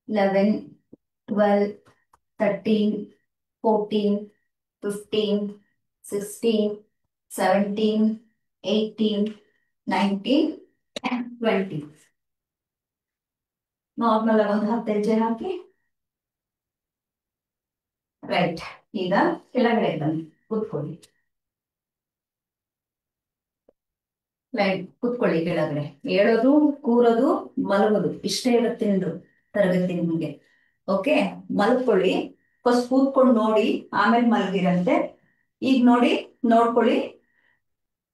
11 12 13 14 15 16 17 18, 19, 20. ನಾರ್ಮಲ್ ಆಗಿ ಒಂದು 10 ಹೆಜ್ಜೆ ಹಾಕಿ. ರೈಟ್. ಈಗ ಕೆಳಗಡೆ ಬನ್ನಿ, ಕೂತ್ಕೊಳ್ಳಿ. ರೈಟ್, ಕೂತ್ಕೊಳ್ಳಿ ಕೆಳಗಡೆ. ಹೇಳೋದು, ಕೂರೋದು, ಮಲಗೋದು ಇಷ್ಟೇ ಇವತ್ತಿಂದು ತರಗತಿ ನಿಮಗೆ. ಓಕೆ, ಮಲ್ಕೊಳ್ಳಿ. ಫಸ್ಟ್ ಕೂತ್ಕೊಂಡು ನೋಡಿ, ಆಮೇಲೆ ಮಲಗಿರಂತೆ. ಈಗ ನೋಡಿ, ನೋಡ್ಕೊಳ್ಳಿ.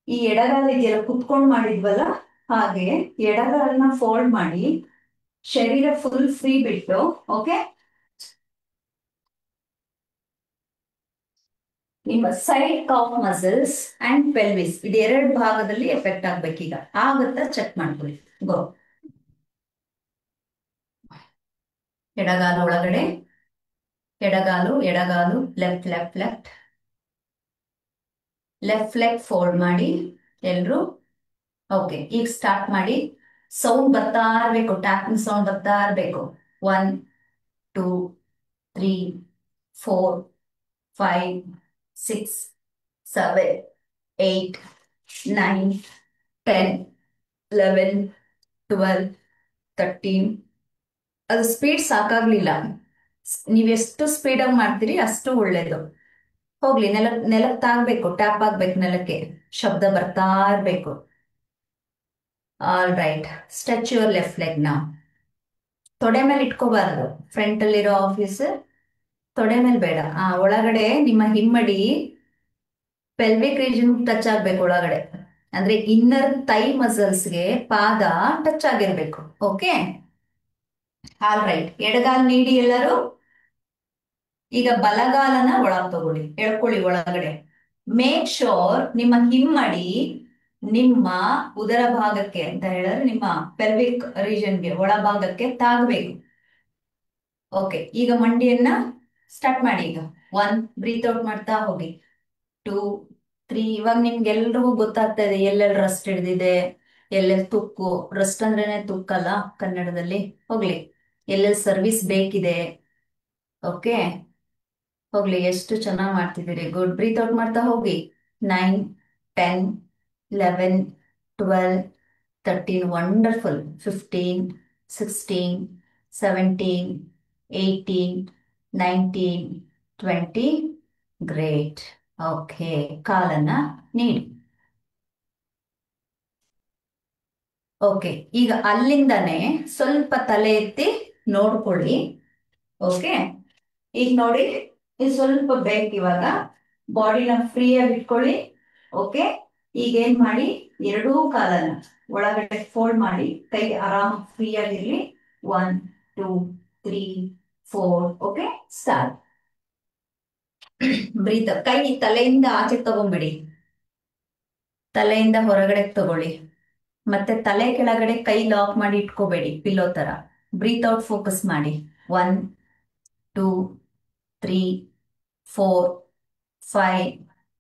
ಈ ಎಡಗಾಲ ಇದೆಯಲ್ಲ, ಕುತ್ಕೊಂಡು ಮಾಡಿದ್ವಲ್ಲ, ಹಾಗೆ ಎಡಗಾಲನ್ನ ಫೋಲ್ಡ್ ಮಾಡಿ, ಶರೀರ ಫುಲ್ ಫ್ರೀ ಬಿಟ್ಟು. ಓಕೆ, ನಿಮ್ಮ side calf muscles and pelvis ಇದೆರಡು ಭಾಗದಲ್ಲಿ ಎಫೆಕ್ಟ್ ಆಗ್ಬೇಕೀಗ. ಆಗುತ್ತಾ ಚೆಕ್ ಮಾಡ್ಕೊಳ್ಳಿ. ಗೋ. ಎಡಗಾಲು ಒಳಗಡೆ, ಎಡಗಾಲು ಎಡಗಾಲು, left left left, left leg fold ಮಾಡಿ ಎಲ್ರು. ಓಕೆ, ಈಗ ಸ್ಟಾರ್ಟ್ ಮಾಡಿ. ಸೌಂಡ್ ಬರ್ತಾ ಇರ್ಬೇಕು, ಟ್ಯಾಪಿಂಗ್ ಸೌಂಡ್ ಬರ್ತಾ ಇರ್ಬೇಕು. 1, 2, 3, 4, 5, 6, 7, 8, 9, 10, 11, 12, 13. ಅದು ಸ್ಪೀಡ್ ಸಾಕಾಗ್ಲಿಲ್ಲ. ನೀವೆಷ್ಟು ಸ್ಪೀಡಾಗಿ ಮಾಡ್ತೀರಿ ಅಷ್ಟು ಒಳ್ಳೇದು. ಹೋಗ್ಲಿ, ನೆಲಕ್ಕೆ ತಾಗ್ಬೇಕು, ಟ್ಯಾಪ್ ಆಗ್ಬೇಕು ನೆಲಕ್ಕೆ, ಶಬ್ದ ಬರ್ತಾ ಇರ್ಬೇಕು. All right, stretch your left leg ನಾವು. ತೊಡೆ ಮೇಲೆ ಇಟ್ಕೋಬಾರ್ದು, ಫ್ರಂಟ್ ಅಲ್ಲಿರೋ ಆಫೀಸ್ ತೊಡೆ ಮೇಲೆ ಬೇಡ. ಒಳಗಡೆ ನಿಮ್ಮ ಹಿಮ್ಮಡಿ ಪೆಲ್ವಿಕ್ ರೀಜನ್ ಟಚ್ ಆಗ್ಬೇಕು ಒಳಗಡೆ. ಅಂದ್ರೆ ಇನ್ನರ್ ಥೈ ಮಸಲ್ಸ್ಗೆ ಪಾದ ಟಚ್ ಆಗಿರ್ಬೇಕು. Okay, all right. ಎಡಗಾಲ್ ನೀಡಿ ಎಲ್ಲರೂ. ಈಗ ಬಲಗಾಲನ ಒಳಗ್ ತಗೊಳ್ಳಿ, ಎಳ್ಕೊಳ್ಳಿ ಒಳಗಡೆ. ಮೇಕ್ ಶೋರ್ ನಿಮ್ಮ ಹಿಮ್ಮಡಿ ನಿಮ್ಮ ಉದರ ಭಾಗಕ್ಕೆ ಅಂತ ಹೇಳಿದ್ರೆ ನಿಮ್ಮ ಪೆಲ್ವಿಕ್ ರೀಜನ್ಗೆ ಒಳಭಾಗಕ್ಕೆ ತಾಗಬೇಕು. ಓಕೆ, ಈಗ ಮಂಡಿಯನ್ನ ಸ್ಟಾರ್ಟ್ ಮಾಡಿ. ಈಗ 1, ಬ್ರೀತ್ ಔಟ್ ಮಾಡ್ತಾ ಹೋಗಿ. 2, 3. ಇವಾಗ ನಿಮ್ಗೆಲ್ರಿಗೂ ಗೊತ್ತಾಗ್ತಾ ಇದೆ ಎಲ್ಲೆಲ್ಲಿ ರಸ್ಟ್ ಹಿಡಿದಿದೆ, ಎಲ್ಲೆಲ್ಲಿ ತುಕ್ಕು. ರಸ್ಟ್ ಅಂದ್ರೇನೆ ತುಕ್ಕಲ್ಲ ಕನ್ನಡದಲ್ಲಿ. ಹೋಗ್ಲಿ, ಎಲ್ಲೆಲ್ಲಿ ಸರ್ವಿಸ್ ಬೇಕಿದೆ. ಓಕೆ, ಹೋಗ್ಲಿ, ಎಷ್ಟು ಚೆನ್ನಾಗಿ ಮಾಡ್ತಿದ್ದೀರಿ. ಗುಡ್. ಬ್ರೀತ್ ಔಟ್ ಮಾಡ್ತಾ ಹೋಗಿ. 9, 10, 11, 12, 13. ವಂಡರ್ಫುಲ್. 15, 16, 17, 18, 19, 20. ಗ್ರೇಟ್. ಓಕೆ, ಕಾಲನ್ನ ನೀಡಿ. ಓಕೆ, ಈಗ ಅಲ್ಲಿಂದಾನೆ ಸ್ವಲ್ಪ ತಲೆ ಎತ್ತಿ ನೋಡ್ಕೊಳ್ಳಿ. ಓಕೆ, ಈಗ ನೋಡಿ, ಇದು ಸ್ವಲ್ಪ ಬೇಕು. ಇವಾಗ ಬಾಡಿನ ಫ್ರೀ ಆಗಿ ಇಟ್ಕೊಳ್ಳಿ. ಓಕೆ, ಈಗ ಏನ್ ಮಾಡಿ, ಎರಡೂ ಕಾಲನ್ನ ಒಳಗಡೆ ಫೋಲ್ಡ್ ಮಾಡಿ, ಕೈ ಆರಾಮ್ ಫ್ರೀ ಆಗಿರ್ಲಿ. 1, 2, 3, 4. Okay, start. ಬ್ರೀತ್. ಕೈ ತಲೆಯಿಂದ ಆಚೆ ತಗೊಂಡ್ಬಿಡಿ, ತಲೆಯಿಂದ ಹೊರಗಡೆ ತಗೊಳ್ಳಿ. ಮತ್ತೆ ತಲೆ ಕೆಳಗಡೆ ಕೈ ಲಾಕ್ ಮಾಡಿ ಇಟ್ಕೋಬೇಡಿ, ಪಿಲ್ಲೋ ತರ. ಬ್ರೀತ್ ಔಟ್ ಫೋಕಸ್ ಮಾಡಿ. 1, 2, 3, 4, 5.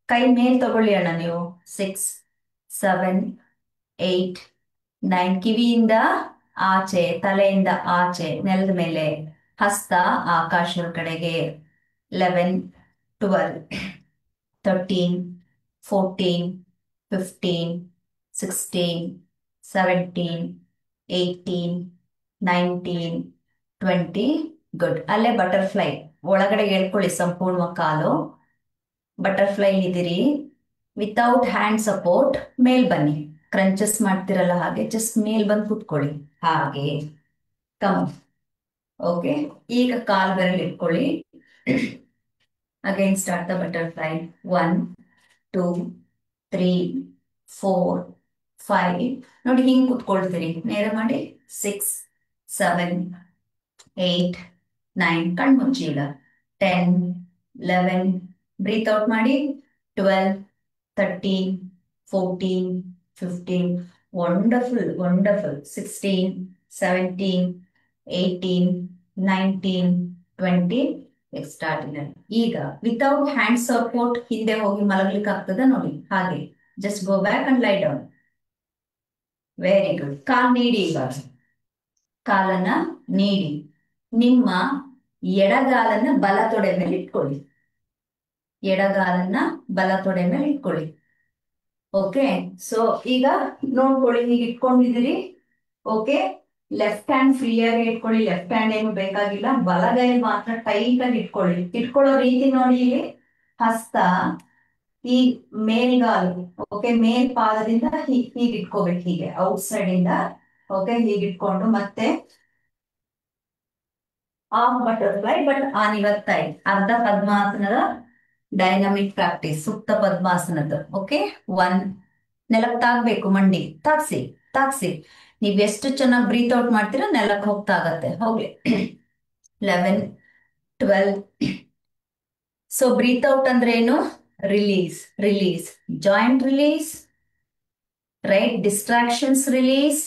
ಕೈ ಮೇಲ್ ತಗೊಳ್ಳಿ ಅಣ್ಣ ನೀವು. 6, 7, 8, 9. ಕಿವಿಯಿಂದ ಆಚೆ, ತಲೆಯಿಂದ ಆಚೆ, ನೆಲದ ಮೇಲೆ. ಹಸ್ತ ಆಕಾಶದ ಕಡೆಗೆ. 11, 12, 13, 14, 15, 16, 17, 18, 19, 20. ಗುಡ್. ಅಲ್ಲೇ ಬಟರ್ಫ್ಲೈ ಒಳಗಡೆ ಹೇಳ್ಕೊಳ್ಳಿ ಸಂಪೂರ್ಣ ಕಾಲು. ಬಟರ್ಫ್ಲೈ ಇದ್ದೀರಿ. ವಿತೌಟ್ ಹ್ಯಾಂಡ್ ಸಪೋರ್ಟ್ ಮೇಲ್ ಬನ್ನಿ. ಕ್ರಂಚಸ್ ಮಾಡ್ತಿರಲ್ಲ ಹಾಗೆ ಜಸ್ಟ್ ಮೇಲ್ ಬಂದು ಕೂತ್ಕೊಳ್ಳಿ ಹಾಗೆ. ಕಮ್. ಓಕೆ, ಈಗ ಕಾಲ್ ಬೆರಳು ಇಟ್ಕೊಳ್ಳಿ. Again start the butterfly. 1, 2, 3, 4, 5. ನೋಡಿ, ಹಿಂಗ್ ಕೂತ್ಕೊಳ್ತೀರಿ. ನೇರ ಮಾಡಿ. 6, 7, 8, 9. ಕಣ್ಮುಚ್ಚಿ ಈಗ. 10, 11. ಬ್ರೀತ್ ಔಟ್ ಮಾಡಿ. 12, 13, 14, 15. Wonderful, wonderful. 16, 17, 18, 19, 20. ಎಕ್ಸ್ಟ್ರಾರ್ಡಿನರಿ. ಈಗ ವಿತೌಟ್ ಹ್ಯಾಂಡ್ ಸಪೋರ್ಟ್ ಹಿಂದೆ ಹೋಗಿ ಮಲಗ್ಲಿಕ್ಕೆ ಆಗ್ತದ ನೋಡಿ ಹಾಗೆ. Just go back and lie down. Very good. ಕಾಲ್ ನೀಡಿ. ಈಗ ಕಾಲನ್ನ ನೀಡಿ. ನಿಮ್ಮ ಎಡಗಾಲನ್ನ ಬಲ ತೊಡೆ ಮೇಲೆ ಇಟ್ಕೊಳ್ಳಿ. ಎಡಗಾಲನ್ನ ಬಲ ತೊಡೆ ಮೇಲೆ ಇಟ್ಕೊಳ್ಳಿ. ಓಕೆ. ಸೊ ಈಗ ನೋಡ್ಕೊಳ್ಳಿ, ಹೀಗೆ ಇಟ್ಕೊಂಡಿದ್ದೀರಿ. ಓಕೆ, ಲೆಫ್ಟ್ ಹ್ಯಾಂಡ್ ಫ್ರೀ ಆಗಿ ಇಟ್ಕೊಳ್ಳಿ. ಲೆಫ್ಟ್ ಹ್ಯಾಂಡ್ ಏನು ಬೇಕಾಗಿಲ್ಲ, ಬಲಗೈ ಮಾತ್ರ ಟೈಟ್ ಆಗಿ ಇಟ್ಕೊಳ್ಳಿ. ಇಟ್ಕೊಳ್ಳೋ ರೀತಿ ನೋಡಿ, ಇಲ್ಲಿ ಹಸ್ತ ಈ ಮೇಲ್ಗಾಲು, ಓಕೆ, ಮೇಲ್ ಪಾದದಿಂದ ಹೀಗೆ ಇಟ್ಕೋಬೇಕು, ಹೀಗೆ ಔಟ್ ಸೈಡ್ ಇಂದ. ಓಕೆ, ಹೀಗೆ ಇಟ್ಕೊಂಡು ಮತ್ತೆ of butterfly but on your thigh. ಅರ್ಧ ಪದ್ಮಾಸನದ ಡೈನಮಿಕ್ ಪ್ರಾಕ್ಟೀಸ್, ಸುಪ್ತ ಪದ್ಮಾಸನದ. ಓಕೆ, ಒನ್, ನೆಲಕ್ಕೆ ತಾಗ್ಬೇಕು, ಮಂಡಿ ತಾಗ್ಸಿ ತಾಗ್ಸಿ. ನೀವ್ ಎಷ್ಟು ಚೆನ್ನಾಗಿ ಬ್ರೀತ್ ಔಟ್ ಮಾಡ್ತೀರಾ ನೆಲಕ್ಕೆ ಹೋಗ್ತಾ ಆಗತ್ತೆ. ಹೋಗ್ಲಿ. 11, 12. ಸೊ ಬ್ರೀತ್ ಔಟ್ ಅಂದ್ರೆ ಏನು? Release, release, joint release, right, distractions release,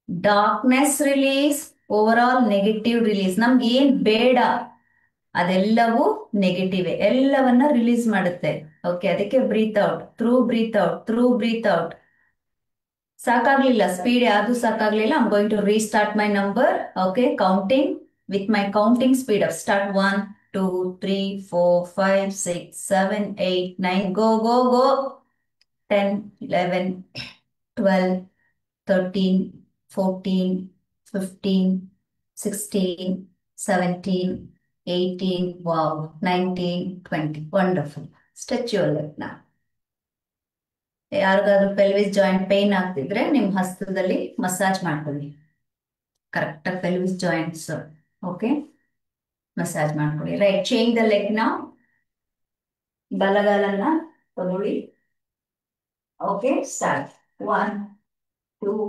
darkness release, over all negative release. ನಮ್ಗೆ ಏನ್ ಬೇಡ ಅದೆಲ್ಲವೂ ನೆಗೆಟಿವ್, ಎಲ್ಲವನ್ನ ರಿಲೀಸ್ ಮಾಡುತ್ತೆ. ಓಕೆ, ಅದಕ್ಕೆ breathe out, through breathe out, through breathe out. ಸಾಕಾಗ್ಲಿಲ್ಲ, ಸ್ಪೀಡ್ ಯಾವುದು ಸಾಕಾಗ್ಲಿಲ್ಲ. I am going to restart my number. Okay, counting with my counting speed up. Start 1, 2, 3, 4, 5, 6, 7, 8, 9. Go go go. 10, 11, 12, 13, 14, 15, 16, 17, 18. Wow, 19, 20. Wonderful. Stretch your leg now. ಯಾರಿಗಾದ್ರೂ pelvis joint pain ಆಗ್ತಿದ್ರೆ ನಿಮ್ ಹಸ್ತದಲ್ಲಿ massage ಮಾಡ್ಕೊಳ್ಳಿ. Correct ಆಗಿ pelvis joints, okay, massage ಮಾಡ್ಕೊಳ್ಳಿ. Right, change the leg ನಾವು. ಬಲಗಾಲನ್ನ ತಗೊಳ್ಳಿ. Okay, start. 1, 2,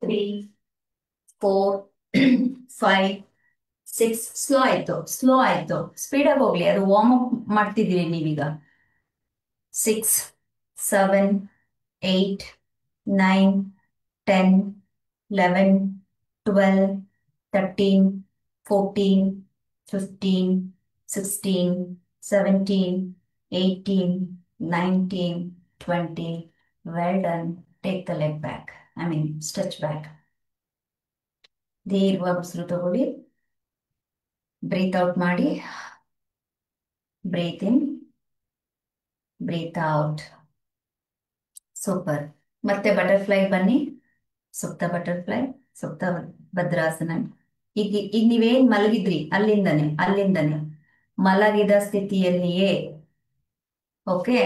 3, 4, 5, 6. Slow ಆಯ್ತು, slow ಆಯ್ತು. ಸ್ಪೀಡ್ ಆಗಿ ಹೋಗ್ಲಿ, ಅದು ವಾರ್ಮ್ ಅಪ್ ಮಾಡ್ತಿದ್ದೀರಿ ನೀವೀಗ. 6, 7, 8, 9, 10, 11, 12, 13, 14, 15, 16, 17, 18, 19, 20. Well done. Take the leg back. I mean, stretch back. ದೀರ್ಘವಾಗಿ ಉಸಿರು ತಗೊಳ್ಳಿ. ಬ್ರೀತ್ ಔಟ್ ಮಾಡಿ. Breathe in, breathe out. Super. ಮತ್ತೆ ಬಟರ್ಫ್ಲೈ ಬನ್ನಿ. ಸುಪ್ತ ಬಟರ್ಫ್ಲೈ, ಸುಪ್ತ ಭದ್ರಾಸನ. ಈಗ ನೀವೇನ್ ಮಲಗಿದ್ರಿ ಅಲ್ಲಿಂದನೆ ಮಲಗಿದ ಸ್ಥಿತಿಯಲ್ಲಿಯೇ, ಓಕೆ,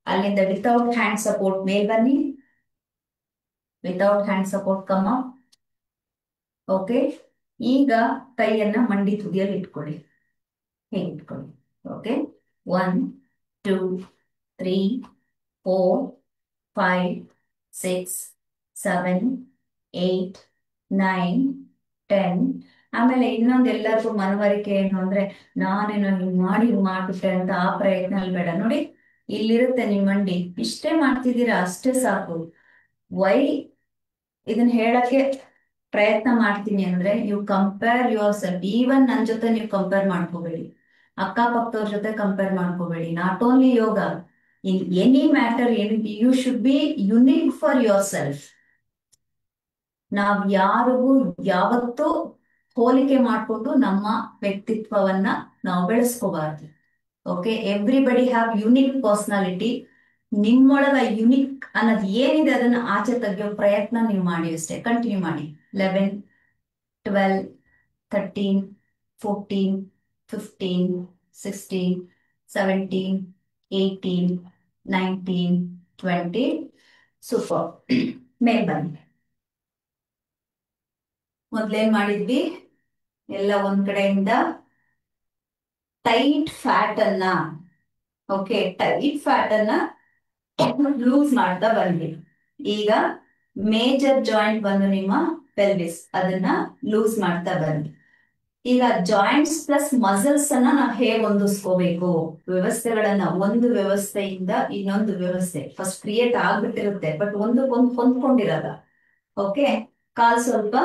ಅಲ್ಲಿಂದ ವಿತೌಟ್ ಹ್ಯಾಂಡ್ ಸಪೋರ್ಟ್ ಮೇಲ್ ಬನ್ನಿ. Without hand support come up. Okay, ಈಗ ಕೈಯನ್ನ ಮಂಡಿ ತುದಿಯಲ್ಲಿ ಇಟ್ಕೊಳ್ಳಿ, ಹೇಗೆ ಇಟ್ಕೊಳ್ಳಿ. ಓಕೆ, 1, 2, 3, 4, 5, 6, 7, 8, 9, 10. ಆಮೇಲೆ ಇನ್ನೊಂದು ಎಲ್ಲರಿಗೂ ಮನವರಿಕೆ ಏನು ಅಂದ್ರೆ, ನಾನೇನೋ ಹಿಂಗ್ ಮಾಡ್ಬಿಟ್ಟೆ ಅಂತ ಆ ಪ್ರಯತ್ನ ಅಲ್ಲಿ ಬೇಡ. ನೋಡಿ, ಇಲ್ಲಿರುತ್ತೆ ನಿಮ್ ಮಂಡಿ, ಇಷ್ಟೇ ಮಾಡ್ತಿದ್ದೀರಾ, ಅಷ್ಟೇ ಸಾಕು. ವೈ ಇದನ್ನ ಹೇಳಕ್ಕೆ ಪ್ರಯತ್ನ ಮಾಡ್ತೀನಿ ಅಂದ್ರೆ, you compare yourself. Even ನನ್ ಜೊತೆ ನೀವು ಕಂಪೇರ್ ಮಾಡ್ಕೋಬೇಡಿ, ಅಕ್ಕಪಕ್ಕದವ್ರ ಜೊತೆ ಕಂಪೇರ್ ಮಾಡ್ಕೋಬೇಡಿ. Not only yoga, in any matter, you should be unique for yourself. ನಾವ್ ಯಾರಿಗೂ ಯಾವತ್ತೂ ಹೋಲಿಕೆ ಮಾಡಿಕೊಂಡು ನಮ್ಮ ವ್ಯಕ್ತಿತ್ವವನ್ನ ನಾವು ಬೆಳೆಸ್ಕೋಬಾರ್ದು. ಓಕೆ, ಎವ್ರಿಬಡಿ ಹ್ಯಾವ್ ಯುನಿಕ್ ಪರ್ಸನಾಲಿಟಿ. ನಿಮ್ಮೊಳಗ ಯುನಿಕ್ ಅನ್ನೋದು ಏನಿದೆ ಅದನ್ನ ಆಚೆ ತೆಗೆಯೋ ಪ್ರಯತ್ನ ನೀವು ಮಾಡಿ ಅಷ್ಟೇ. ಕಂಟಿನ್ಯೂ ಮಾಡಿ. 11, 12, 13, 14, 15, 16, 17, 18, 19, 20. ಸೂಪರ್. ಮೇಲ್ ಬನ್ನಿ. ಮೊದ್ಲೇನ್ ಮಾಡಿದ್ವಿ, ಎಲ್ಲ ಒಂದ್ ಕಡೆಯಿಂದ ಟೈಟ್ ಫ್ಯಾಟ್ ಅನ್ನ, ಓಕೆ, ಟೈಟ್ ಫ್ಯಾಟ್ ಅನ್ನ ಲೂಸ್ ಮಾಡ್ತಾ ಬಂದ್ವಿ. ಈಗ ಮೇಜರ್ ಜಾಯಿಂಟ್ ಬಂದು ನಿಮ್ಮ ಪೆಲ್ವಿಸ್, ಅದನ್ನ ಲೂಸ್ ಮಾಡ್ತಾ ಬಂದ್ವಿ. ಈಗ ಜಾಯಿಂಟ್ಸ್ ಪ್ಲಸ್ ಮಸಲ್ಸ್ ಅನ್ನ ನಾವು ಹೇಗೆ ಹೊಂದಿಸ್ಕೋಬೇಕು, ವ್ಯವಸ್ಥೆಗಳನ್ನ, ಒಂದು ವ್ಯವಸ್ಥೆಯಿಂದ ಇನ್ನೊಂದು ವ್ಯವಸ್ಥೆ ಫಸ್ಟ್ ಕ್ರಿಯೇಟ್ ಆಗ್ಬಿಟ್ಟಿರುತ್ತೆ, ಬಟ್ ಒಂದಕ್ಕೊಂದು ಹೊಂದ್ಕೊಂಡಿರಲ್ಲ. ಓಕೆ, ಕಾಲ್ ಸ್ವಲ್ಪ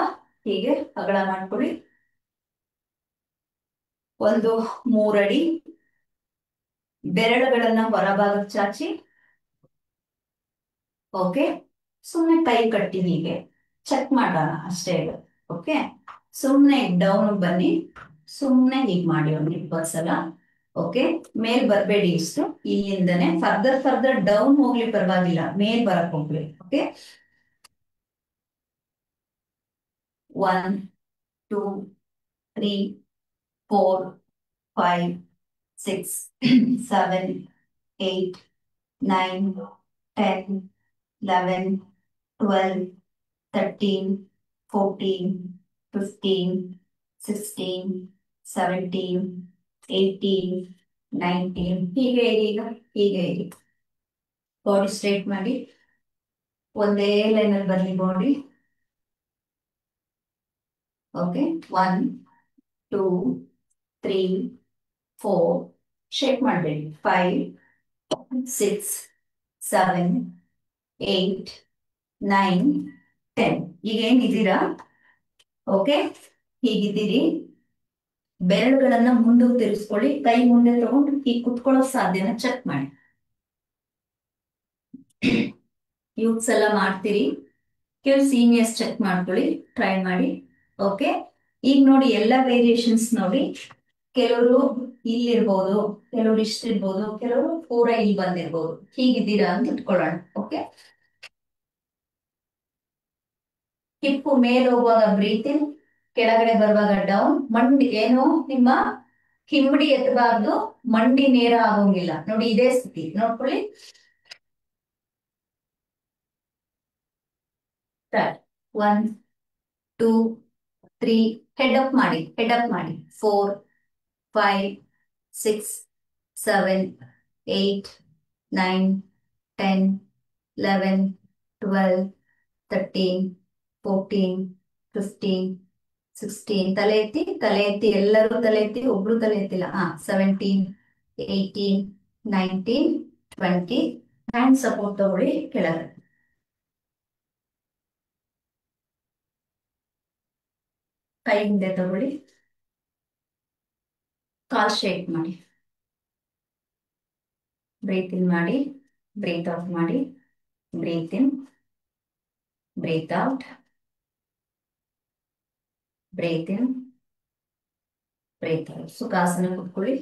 ಹೀಗೆ ಅಗಲ ಮಾಡ್ಕೊಳ್ಳಿ. ಒಂದು 3 ಅಡಿ. ಬೆರಳುಗಳನ್ನ ಹೊರಭಾಗಕ್ಕೆ ಚಾಚಿ. ಓಕೆ, ಸುಮ್ನೆ ಕೈ ಕಟ್ಟಿ ಹೀಗೆ ಚೆಕ್ ಮಾಡೋಣ ಅಷ್ಟೇ. ಓಕೆ, ಸುಮ್ನೆ ಡೌನ್ ಬನ್ನಿ, ಸುಮ್ನೆ ಹೀಗೆ ಮಾಡಿ ಒಂದು 20 ಸಲ. ಓಕೆ, ಮೇಲ್ ಬರಬೇಡಿ ಇಷ್ಟು, ಇಲ್ಲಿಂದನೇ ಫರ್ದರ್ ಫರ್ದರ್ ಡೌನ್ ಹೋಗ್ಲಿ ಪರವಾಗಿಲ್ಲ, ಮೇಲ್ ಬರಕ್ ಹೋಗ್ಲಿ. ಓಕೆ, 1 2 3 4 5 6 7 8 9 10 11 12 13 14 15 16 17 18 19. ಹೀಗೆ ಇರಿ, ಈಗ ಹೀಗೆ ಇರಿ. ಬಾಡಿ ಸ್ಟ್ರೈಟ್ ಮಾಡಿ, ಒಂದೇ ಲೈನಲ್ಲಿ ಬರಲಿ ಬಾಡಿ. ಓಕೆ, 1 2 3 4, ಶೇಕ್ ಮಾಡಬೇಡಿ, 5 6 7 8 9 10. ಈಗ ಏನಿದ್ದೀರಾ? ಓಕೆ, ಹೀಗಿದ್ದೀರಿ. ಬೆರಳುಗಳನ್ನ ಮುಂದಕ್ಕೆ ತಿರುಗಿಸ್ಕೊಳ್ಳಿ, ಕೈ ಮುಂದೆ ತಗೊಂಡು ಹೀಗೆ ಕುತ್ಕೊಳ್ಳೋಕ್ ಸಾಧ್ಯನ ಚೆಕ್ ಮಾಡಿ. ಯೂತ್ಸ್ ಎಲ್ಲ ಮಾಡ್ತೀರಿ, ಕೆಲವು ಸೀನಿಯರ್ಸ್ ಚೆಕ್ ಮಾಡ್ಕೊಳ್ಳಿ, ಟ್ರೈ ಮಾಡಿ. ಓಕೆ, ಈಗ ನೋಡಿ ಎಲ್ಲ ವೇರಿಯೇಷನ್ಸ್ ನೋಡಿ. ಕೆಲವರು ಇಲ್ಲಿರ್ಬೋದು, ಕೆಲವರು ಇಷ್ಟಿರ್ಬೋದು, ಕೆಲವರು ಪೂರ ಇಲ್ಲಿ ಬಂದಿರ್ಬೋದು. ಹೀಗಿದ್ದೀರಾ ಅಂತ ಇಟ್ಕೊಳ್ಳೋಣ. ಓಕೆ, ಹಿಪ್ಪು ಮೇಲೆ ಹೋಗುವಾಗ ಬ್ರೀತ್ ಇನ್, ಕೆಳಗಡೆ ಬರುವಾಗ ಡೌನ್. ಮಂಡಿ ಏನು ನಿಮ್ಮ ಹಿಮ್ಮಡಿ ಎತ್ತಬಾರ್ದು, ಮಂಡಿ ನೇರ ಆಗೋಂಗಿಲ್ಲ ನೋಡಿ, ಇದೇ ಸ್ಥಿತಿ ನೋಡ್ಕೊಳ್ಳಿ. 1 2 3, ಹೆಡ್ ಅಪ್ ಮಾಡಿ, ಹೆಡ್ ಅಪ್ ಮಾಡಿ. 4 5 6 7 8 9 10 11 12 13 14 15 16. ತಲೆ ಎತ್ತಿ, ತಲೆ ಎತ್ತಿ, ಎಲ್ಲರೂ ತಲೆ ಎತ್ತಿ, ಒಬ್ರು ತಲೆ ಎತ್ತಿಲ್ಲ. 17 18 19 20. ಹ್ಯಾಂಡ್ ಸಪೋರ್ಟ್ ತಗೊಳ್ಳಿ ಕೆಳಗಡೆ. ಕೈ ಹಿಂದೆ ತಗೊಳ್ಳಿ, ಕಾಲ್ ಶೇಕ್ ಮಾಡಿ. ಬ್ರೀತ್ ಇನ್ ಮಾಡಿ, ಬ್ರೀತ್ ಔಟ್ ಮಾಡಿ. Breathe in, breathe out, breathe in, breathe out. ಸುಖಾಸನ ಕೂತ್ಕೊಳ್ಳಿ.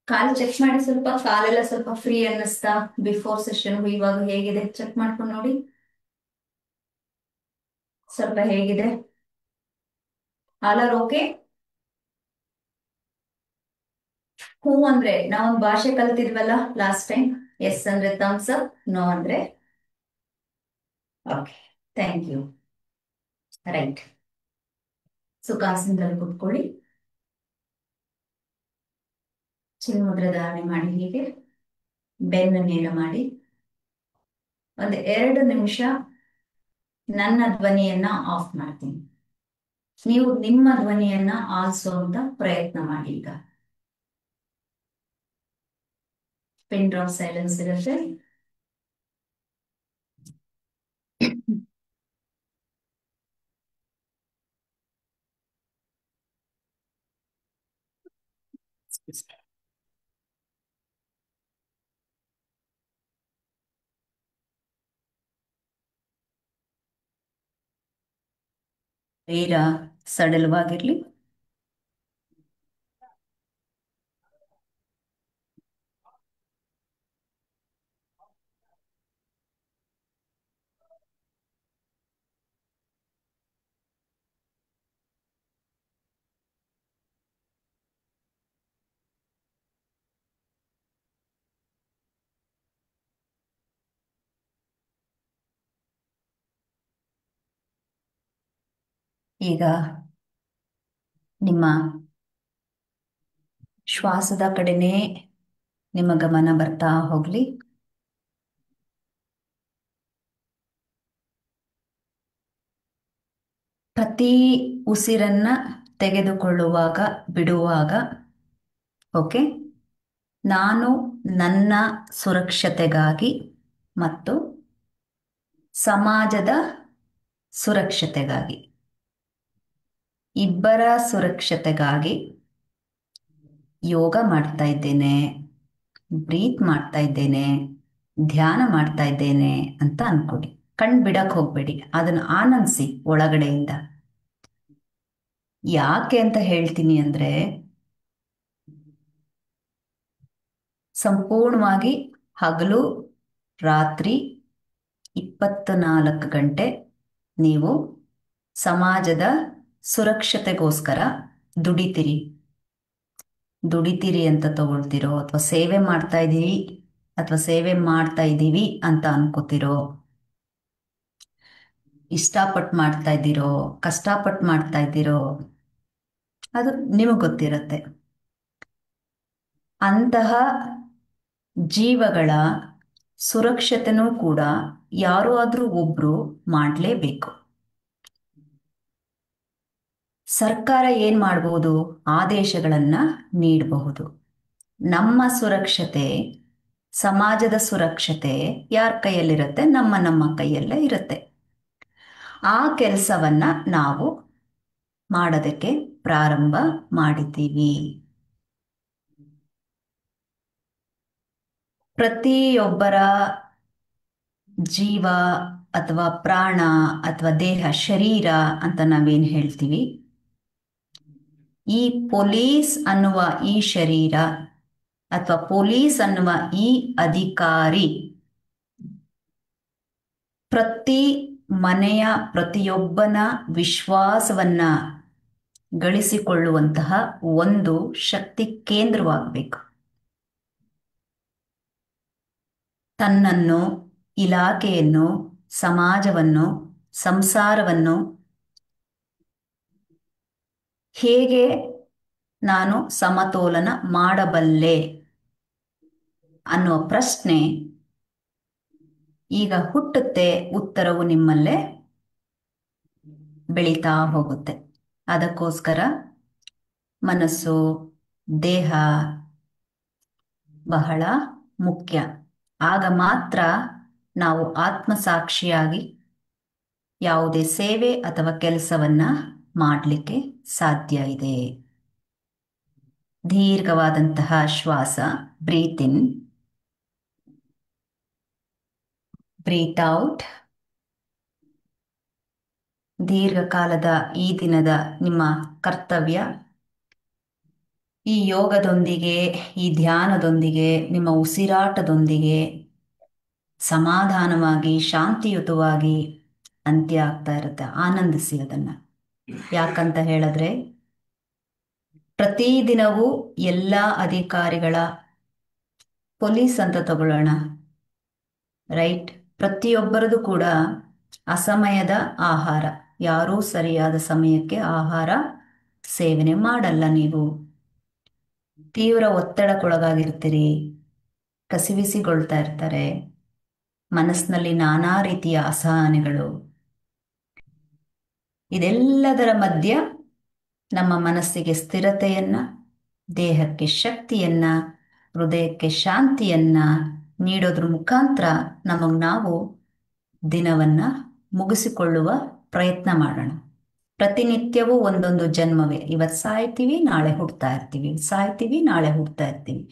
ಕಾಲು ಚೆಕ್ ಮಾಡಿ, ಸ್ವಲ್ಪ ಕಾಲೆಲ್ಲ ಸ್ವಲ್ಪ ಫ್ರೀ ಅನ್ನಿಸ್ತಾ ಬಿಫೋರ್ ಸೆಷನ್, ಇವಾಗ ಹೇಗಿದೆ ಚೆಕ್ ಮಾಡ್ಕೊಂಡು ನೋಡಿ. ಸ್ವಲ್ಪ ಹೇಗಿದೆ? All are okay? ಹೂ ಅಂದ್ರೆ ನಾವೊಂದು ಭಾಷೆ ಕಲ್ತಿದ್ವಲ್ಲ ಲಾಸ್ಟ್ ಟೈಮ್. ಎಸ್ ಅಂದ್ರೆ ಥಮ್ಸ್ ಅಪ್, ನೋ ಅಂದ್ರೆ ಓಕೆ. Thank you. ರೈಟ್, ಸುಖಾಸನದಲ್ಲಿ ಕುತ್ಕೊಳ್ಳಿ. ಚಿನ್ಮುದ್ರ ಧಾರಣೆ ಮಾಡಿ, ಹೀಗೆ ಬೆನ್ನು ನೇರ ಮಾಡಿ. ಒಂದು 2 ನಿಮಿಷ ನನ್ನ ಧ್ವನಿಯನ್ನ ಆಫ್ ಮಾಡ್ತೀನಿ, ನೀವು ನಿಮ್ಮ ಧ್ವನಿಯನ್ನ ಆಲಿಸುವಂತ ಪ್ರಯತ್ನ ಮಾಡಿ. ಈಗ ಪಿನ್ ಡ್ರಾಪ್ ಸೈಲೆನ್ಸ್ ಇರುತ್ತೆ. ಶರೀರ ಸಡಲವಾಗಿರ್ಲಿ. ಈಗ ನಿಮ್ಮ ಶ್ವಾಸದ ಕಡೆನೇ ನಿಮ್ಮ ಗಮನ ಬರ್ತಾ ಹೋಗ್ಲಿ. ಪ್ರತಿ ಉಸಿರನ್ನ ತೆಗೆದುಕೊಳ್ಳುವಾಗ ಬಿಡುವಾಗ, ಓಕೆ, ನಾನು ನನ್ನ ಸುರಕ್ಷತೆಗಾಗಿ ಮತ್ತು ಸಮಾಜದ ಸುರಕ್ಷತೆಗಾಗಿ, ಇಬ್ಬರ ಸುರಕ್ಷತೆಗಾಗಿ ಯೋಗ ಮಾಡ್ತಾ ಇದ್ದೇನೆ, ಬ್ರೀತ್ ಮಾಡ್ತಾ ಇದ್ದೇನೆ, ಧ್ಯಾನ ಮಾಡ್ತಾ ಇದ್ದೇನೆ ಅಂತ ಅನ್ಕೊಡಿ. ಕಣ್ ಬಿಡಕ್ ಹೋಗ್ಬೇಡಿ, ಅದನ್ನು ಆನಂದಿಸಿ ಒಳಗಡೆಯಿಂದ. ಯಾಕೆ ಅಂತ ಹೇಳ್ತೀನಿ ಅಂದ್ರೆ, ಸಂಪೂರ್ಣವಾಗಿ ಹಗಲು ರಾತ್ರಿ 24 ಗಂಟೆ ನೀವು ಸಮಾಜದ ಸುರಕ್ಷತೆಗೋಸ್ಕರ ದುಡಿತೀರಿ ದುಡಿತೀರಿ ಅಂತ ತಗೊಳ್ತಿರೋ, ಅಥವಾ ಸೇವೆ ಮಾಡ್ತಾ ಇದ್ದೀರಿ ಅಥವಾ ಸೇವೆ ಮಾಡ್ತಾ ಇದ್ದೀವಿ ಅಂತ ಅನ್ಕೋತಿರೋ, ಇಷ್ಟಪಟ್ಟು ಮಾಡ್ತಾ ಇದ್ದೀರೋ ಕಷ್ಟಪಟ್ಟು ಮಾಡ್ತಾ ಇದ್ದೀರೋ, ಅದು ನಿಮಗೆ ಗೊತ್ತಿರುತ್ತೆ. ಅಂತಹ ಜೀವಗಳ ಸುರಕ್ಷತೆನೂ ಕೂಡ ಯಾರೋ ಆದ್ರೂ ಒಬ್ರು ಮಾಡಲೇಬೇಕು. ಸರ್ಕಾರ ಏನ್ ಮಾಡಬಹುದು? ಆದೇಶಗಳನ್ನ ನೀಡಬಹುದು. ನಮ್ಮ ಸುರಕ್ಷತೆ, ಸಮಾಜದ ಸುರಕ್ಷತೆ ಯಾರ ಕೈಯಲ್ಲಿರುತ್ತೆ? ನಮ್ಮ ಕೈಯಲ್ಲೇ ಇರುತ್ತೆ. ಆ ಕೆಲಸವನ್ನ ನಾವು ಮಾಡೋದಕ್ಕೆ ಪ್ರಾರಂಭ ಮಾಡಿದ್ದೀವಿ. ಪ್ರತಿಯೊಬ್ಬರ ಜೀವ ಅಥವಾ ಪ್ರಾಣ ಅಥವಾ ದೇಹ, ಶರೀರ ಅಂತ ನಾವೇನು ಹೇಳ್ತೀವಿ, ಈ ಪೊಲೀಸ್ ಅನ್ನುವ ಈ ಶರೀರ ಅಥವಾ ಪೊಲೀಸ್ ಅನ್ನುವ ಈ ಅಧಿಕಾರಿ ಪ್ರತಿ ಮನೆಯ ಪ್ರತಿಯೊಬ್ಬನ ವಿಶ್ವಾಸವನ್ನ ಗಳಿಸಿಕೊಳ್ಳುವಂತಹ ಒಂದು ಶಕ್ತಿ ಕೇಂದ್ರವಾಗಬೇಕು. ತನ್ನನ್ನು, ಇಲಾಖೆಯನ್ನು, ಸಮಾಜವನ್ನು, ಸಂಸಾರವನ್ನು ಹೇಗೆ ನಾನು ಸಮತೋಲನ ಮಾಡಬಲ್ಲೆ ಅನ್ನುವ ಪ್ರಶ್ನೆ ಈಗ ಹುಟ್ಟುತ್ತೆ. ಉತ್ತರವು ನಿಮ್ಮಲ್ಲೇ ಬೆಳೀತಾ ಹೋಗುತ್ತೆ. ಅದಕ್ಕೋಸ್ಕರ ಮನಸ್ಸು, ದೇಹ ಬಹಳ ಮುಖ್ಯ. ಆಗ ಮಾತ್ರ ನಾವು ಆತ್ಮಸಾಕ್ಷಿಯಾಗಿ ಯಾವುದೇ ಸೇವೆ ಅಥವಾ ಕೆಲಸವನ್ನ ಮಾಡಲಿಕ್ಕೆ ಸಾಧ್ಯ ಇದೆ. ದೀರ್ಘವಾದಂತಹ ಶ್ವಾಸ, ಬ್ರೀತ್ ಇನ್, ಬ್ರೀತ್ ಔಟ್. ದೀರ್ಘಕಾಲದ ಈ ದಿನದ ನಿಮ್ಮ ಕರ್ತವ್ಯ ಈ ಯೋಗದೊಂದಿಗೆ, ಈ ಧ್ಯಾನದೊಂದಿಗೆ, ನಿಮ್ಮ ಉಸಿರಾಟದೊಂದಿಗೆ ಸಮಾಧಾನವಾಗಿ, ಶಾಂತಿಯುತವಾಗಿ ಅಂತ್ಯ ಆಗ್ತಾ ಇರುತ್ತೆ. ಆನಂದಿಸಿ ಅದನ್ನ. ಯಾಕಂತ ಹೇಳಿದ್ರೆ ಪ್ರತಿದಿನವೂ ಎಲ್ಲ ಅಧಿಕಾರಿಗಳ, ಪೊಲೀಸ್ ಅಂತ ತಗೊಳ್ಳೋಣ, ರೈಟ್, ಪ್ರತಿಯೊಬ್ಬರದು ಕೂಡ ಅಸಮಯದ ಆಹಾರ, ಯಾರೂ ಸರಿಯಾದ ಸಮಯಕ್ಕೆ ಆಹಾರ ಸೇವನೆ ಮಾಡಲ್ಲ. ನೀವು ತೀವ್ರ ಒತ್ತಡಕ್ಕೊಳಗಾಗಿರ್ತೀರಿ, ಕಸಿವಿಸಿಗೊಳ್ತಾ ಇರ್ತಾರೆ, ಮನಸ್ಸಿನಲ್ಲಿ ನಾನಾ ರೀತಿಯ ಅಸಹನೆಗಳು. ಇದೆಲ್ಲದರ ಮಧ್ಯ ನಮ್ಮ ಮನಸ್ಸಿಗೆ ಸ್ಥಿರತೆಯನ್ನ, ದೇಹಕ್ಕೆ ಶಕ್ತಿಯನ್ನ, ಹೃದಯಕ್ಕೆ ಶಾಂತಿಯನ್ನ ನೀಡೋದ್ರ ಮುಖಾಂತರ ನಮಗೆ ನಾವು ದಿನವನ್ನ ಮುಗಿಸಿಕೊಳ್ಳುವ ಪ್ರಯತ್ನ ಮಾಡೋಣ. ಪ್ರತಿನಿತ್ಯವೂ ಒಂದೊಂದು ಜನ್ಮವೇ. ಇವತ್ತು ಸಾಯ್ತೀವಿ, ನಾಳೆ ಹುಡ್ತಾ ಇರ್ತೀವಿ, ಸಾಯ್ತೀವಿ, ನಾಳೆ ಹುಡ್ತಾ ಇರ್ತೀವಿ.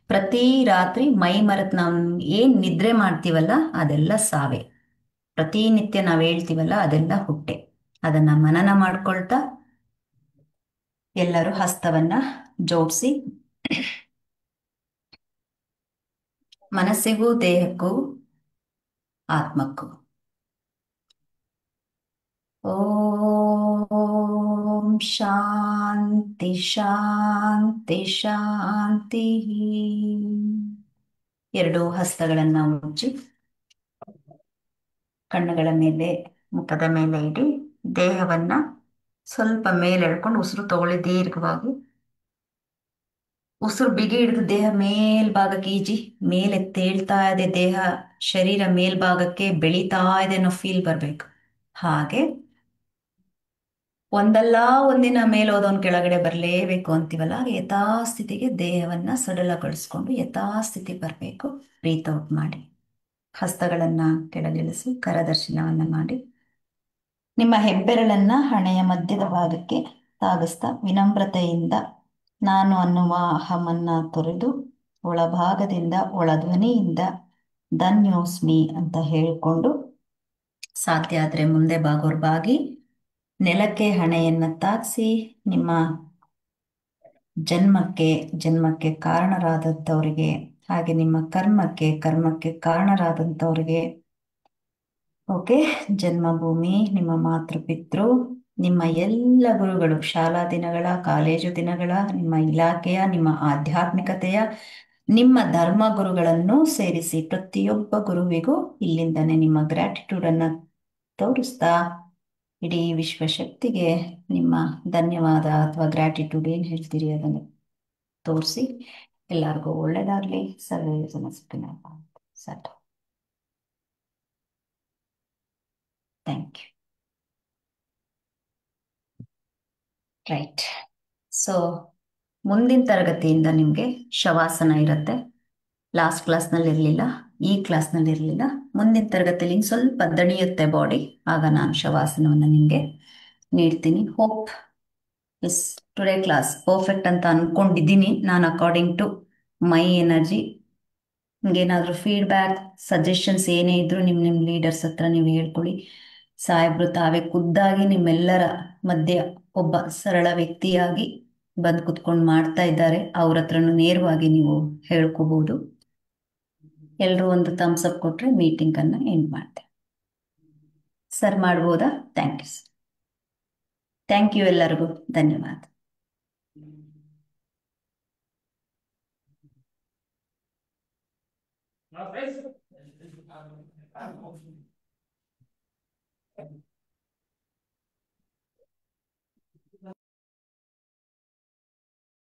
ಪ್ರತಿ ರಾತ್ರಿ ಮೈ ಮರೆತು ನಾವು ಏನ್ ನಿದ್ರೆ ಮಾಡ್ತೀವಲ್ಲ ಅದೆಲ್ಲ ಸಾವೇ. ಪ್ರತಿನಿತ್ಯ ನಾವು ಹೇಳ್ತೀವಲ್ಲ ಅದೆಲ್ಲ ಹುಟ್ಟೆ. ಅದನ್ನ ಮನನ ಮಾಡ್ಕೊಳ್ತಾ ಎಲ್ಲರೂ ಹಸ್ತವನ್ನ ಜೋಡಿಸಿ, ಮನಸ್ಸಿಗೂ ದೇಹಕ್ಕೂ ಆತ್ಮಕ್ಕೂ ಓಂ ಶಾಂತಿ ಶಾಂತಿ ಶಾಂತಿ. ಎರಡೂ ಹಸ್ತಗಳನ್ನ ಮುಚ್ಚಿ ಕಣ್ಣುಗಳ ಮೇಲೆ, ಮುಖದ ಮೇಲೆ ಇಡಿ. ದೇಹವನ್ನ ಸ್ವಲ್ಪ ಮೇಲೆ ಎಳ್ಕೊಂಡು ಉಸಿರು ತಗೊಳ್ಳಿ ದೀರ್ಘವಾಗಿ. ಉಸಿರು ಬಿಗಿ ಹಿಡಿದು ದೇಹ ಮೇಲ್ಭಾಗಕ್ಕೆ ಈಜಿ. ಮೇಲೆ ತೇಳ್ತಾ ಇದೆ ದೇಹ, ಶರೀರ ಮೇಲ್ಭಾಗಕ್ಕೆ ಬೆಳೀತಾ ಇದೆ ಅನ್ನೋ ಫೀಲ್ ಬರ್ಬೇಕು. ಹಾಗೆ ಒಂದಲ್ಲ ಒಂದಿನ ಮೇಲೋದೊಂದು ಕೆಳಗಡೆ ಬರಲೇಬೇಕು ಅಂತೀವಲ್ಲ, ಹಾಗೆ ಯಥಾಸ್ಥಿತಿಗೆ ದೇಹವನ್ನ ಸಡಲಗೊಳಿಸ್ಕೊಂಡು ಯಥಾಸ್ಥಿತಿ ಬರಬೇಕು. ಬ್ರೀತ್ ಔಟ್ ಮಾಡಿ. ಹಸ್ತಗಳನ್ನ ಕೆಳಗಿಳಿಸಿ ಕರದರ್ಶನವನ್ನ ಮಾಡಿ. ನಿಮ್ಮ ಹೆಬ್ಬೆರಳನ್ನ ಹಣೆಯ ಮಧ್ಯದ ಭಾಗಕ್ಕೆ ತಾಗಿಸ್ತಾ ವಿನಮ್ರತೆಯಿಂದ ನಾನು ಅನ್ನುವ ಅಹಮನ್ನ ತೊರೆದು ಒಳಭಾಗದಿಂದ, ಒಳಧ್ವನಿಯಿಂದ ಧನ್ಯೋಸ್ಮಿ ಅಂತ ಹೇಳಿಕೊಂಡು, ಸಾಧ್ಯ ಆದ್ರೆ ಮುಂದೆ ಬಾಗೋರ್ ಬಾಗಿ ನೆಲಕ್ಕೆ ಹಣೆಯನ್ನ ತಾಗಿಸಿ ನಿಮ್ಮ ಜನ್ಮಕ್ಕೆ ಕಾರಣರಾದದ್ದವರಿಗೆ ಹಾಗೆ ನಿಮ್ಮ ಕರ್ಮಕ್ಕೆ ಕಾರಣರಾದಂಥವ್ರಿಗೆ, ಓಕೆ, ಜನ್ಮಭೂಮಿ, ನಿಮ್ಮ ಮಾತೃಪಿತೃ, ನಿಮ್ಮ ಎಲ್ಲ ಗುರುಗಳು, ಶಾಲಾ ದಿನಗಳ, ಕಾಲೇಜು ದಿನಗಳ, ನಿಮ್ಮ ಇಲಾಖೆಯ, ನಿಮ್ಮ ಆಧ್ಯಾತ್ಮಿಕತೆಯ, ನಿಮ್ಮ ಧರ್ಮ ಗುರುಗಳನ್ನು ಸೇರಿಸಿ ಪ್ರತಿಯೊಬ್ಬ ಗುರುವಿಗೂ ಇಲ್ಲಿಂದನೇ ನಿಮ್ಮ ಗ್ರ್ಯಾಟಿಟ್ಯೂಡನ್ನು ತೋರಿಸ್ತಾ ಇಡೀ ವಿಶ್ವಶಕ್ತಿಗೆ ನಿಮ್ಮ ಧನ್ಯವಾದ ಅಥವಾ ಗ್ರ್ಯಾಟಿಟ್ಯೂಡ್ ಏನು ಹೇಳ್ತೀರಿ ಅದನ್ನು ತೋರಿಸಿ ಎಲ್ಲರಿಗೂ ಒಳ್ಳೆಯದಾಗಲಿ. ಸರ್ವೇ ಜನ ಸುಖಿನೋ ಭವಂತು. ಸಟ್. Thank you. ರೈಟ್. ಸೊ ಮುಂದಿನ ತರಗತಿಯಿಂದ ನಿಮಗೆ ಶವಾಸನ ಇರುತ್ತೆ. ಲಾಸ್ಟ್ ಕ್ಲಾಸ್ನಲ್ಲಿ ಇರಲಿಲ್ಲ, ಈ ಕ್ಲಾಸ್ನಲ್ಲಿ ಇರಲಿಲ್ಲ. ಮುಂದಿನ ತರಗತಿಯಲ್ಲಿ ಹಿಂಗೆ ಸ್ವಲ್ಪ ದಣಿಯುತ್ತೆ ಬಾಡಿ, ಆಗ ನಾನು ಶವಾಸನವನ್ನು ನಿಮಗೆ ನೀಡ್ತೀನಿ. Hope is today class perfect ಅಂತ ಅಂದ್ಕೊಂಡಿದ್ದೀನಿ ನಾನು, ಅಕಾರ್ಡಿಂಗ್ ಟು ಮೈ ಎನರ್ಜಿ. ನಿಮಗೇನಾದರೂ ಫೀಡ್ಬ್ಯಾಕ್, ಸಜೆಷನ್ಸ್ ಏನೇ ಇದ್ದರೂ ನಿಮ್ಮ ಲೀಡರ್ಸ್ ಹತ್ರ ನೀವು ಹೇಳ್ಕೊಳ್ಳಿ. ಸಾಹೇಬರು ತಾವೇ ಖುದ್ದಾಗಿ ನಿಮ್ಮೆಲ್ಲರ ಮಧ್ಯೆ ಒಬ್ಬ ಸರಳ ವ್ಯಕ್ತಿಯಾಗಿ ಬಂದು ಕುತ್ಕೊಂಡು ಮಾಡ್ತಾ ಇದ್ದಾರೆ. ಅವ್ರ ಹತ್ರನೂ ನೇರವಾಗಿ ನೀವು ಹೇಳ್ಕೋಬಹುದು. ಎಲ್ಲರೂ ಒಂದು ಥಮ್ಸ್ ಅಪ್ ಕೊಟ್ಟರೆ ಮೀಟಿಂಗನ್ನು ಎಂಡ್ ಮಾಡ್ತೇವೆ. ಸರ್ ಮಾಡ್ಬೋದಾ? Thank you sir. Thank you ಎಲ್ಲರಿಗೂ. ಧನ್ಯವಾದ.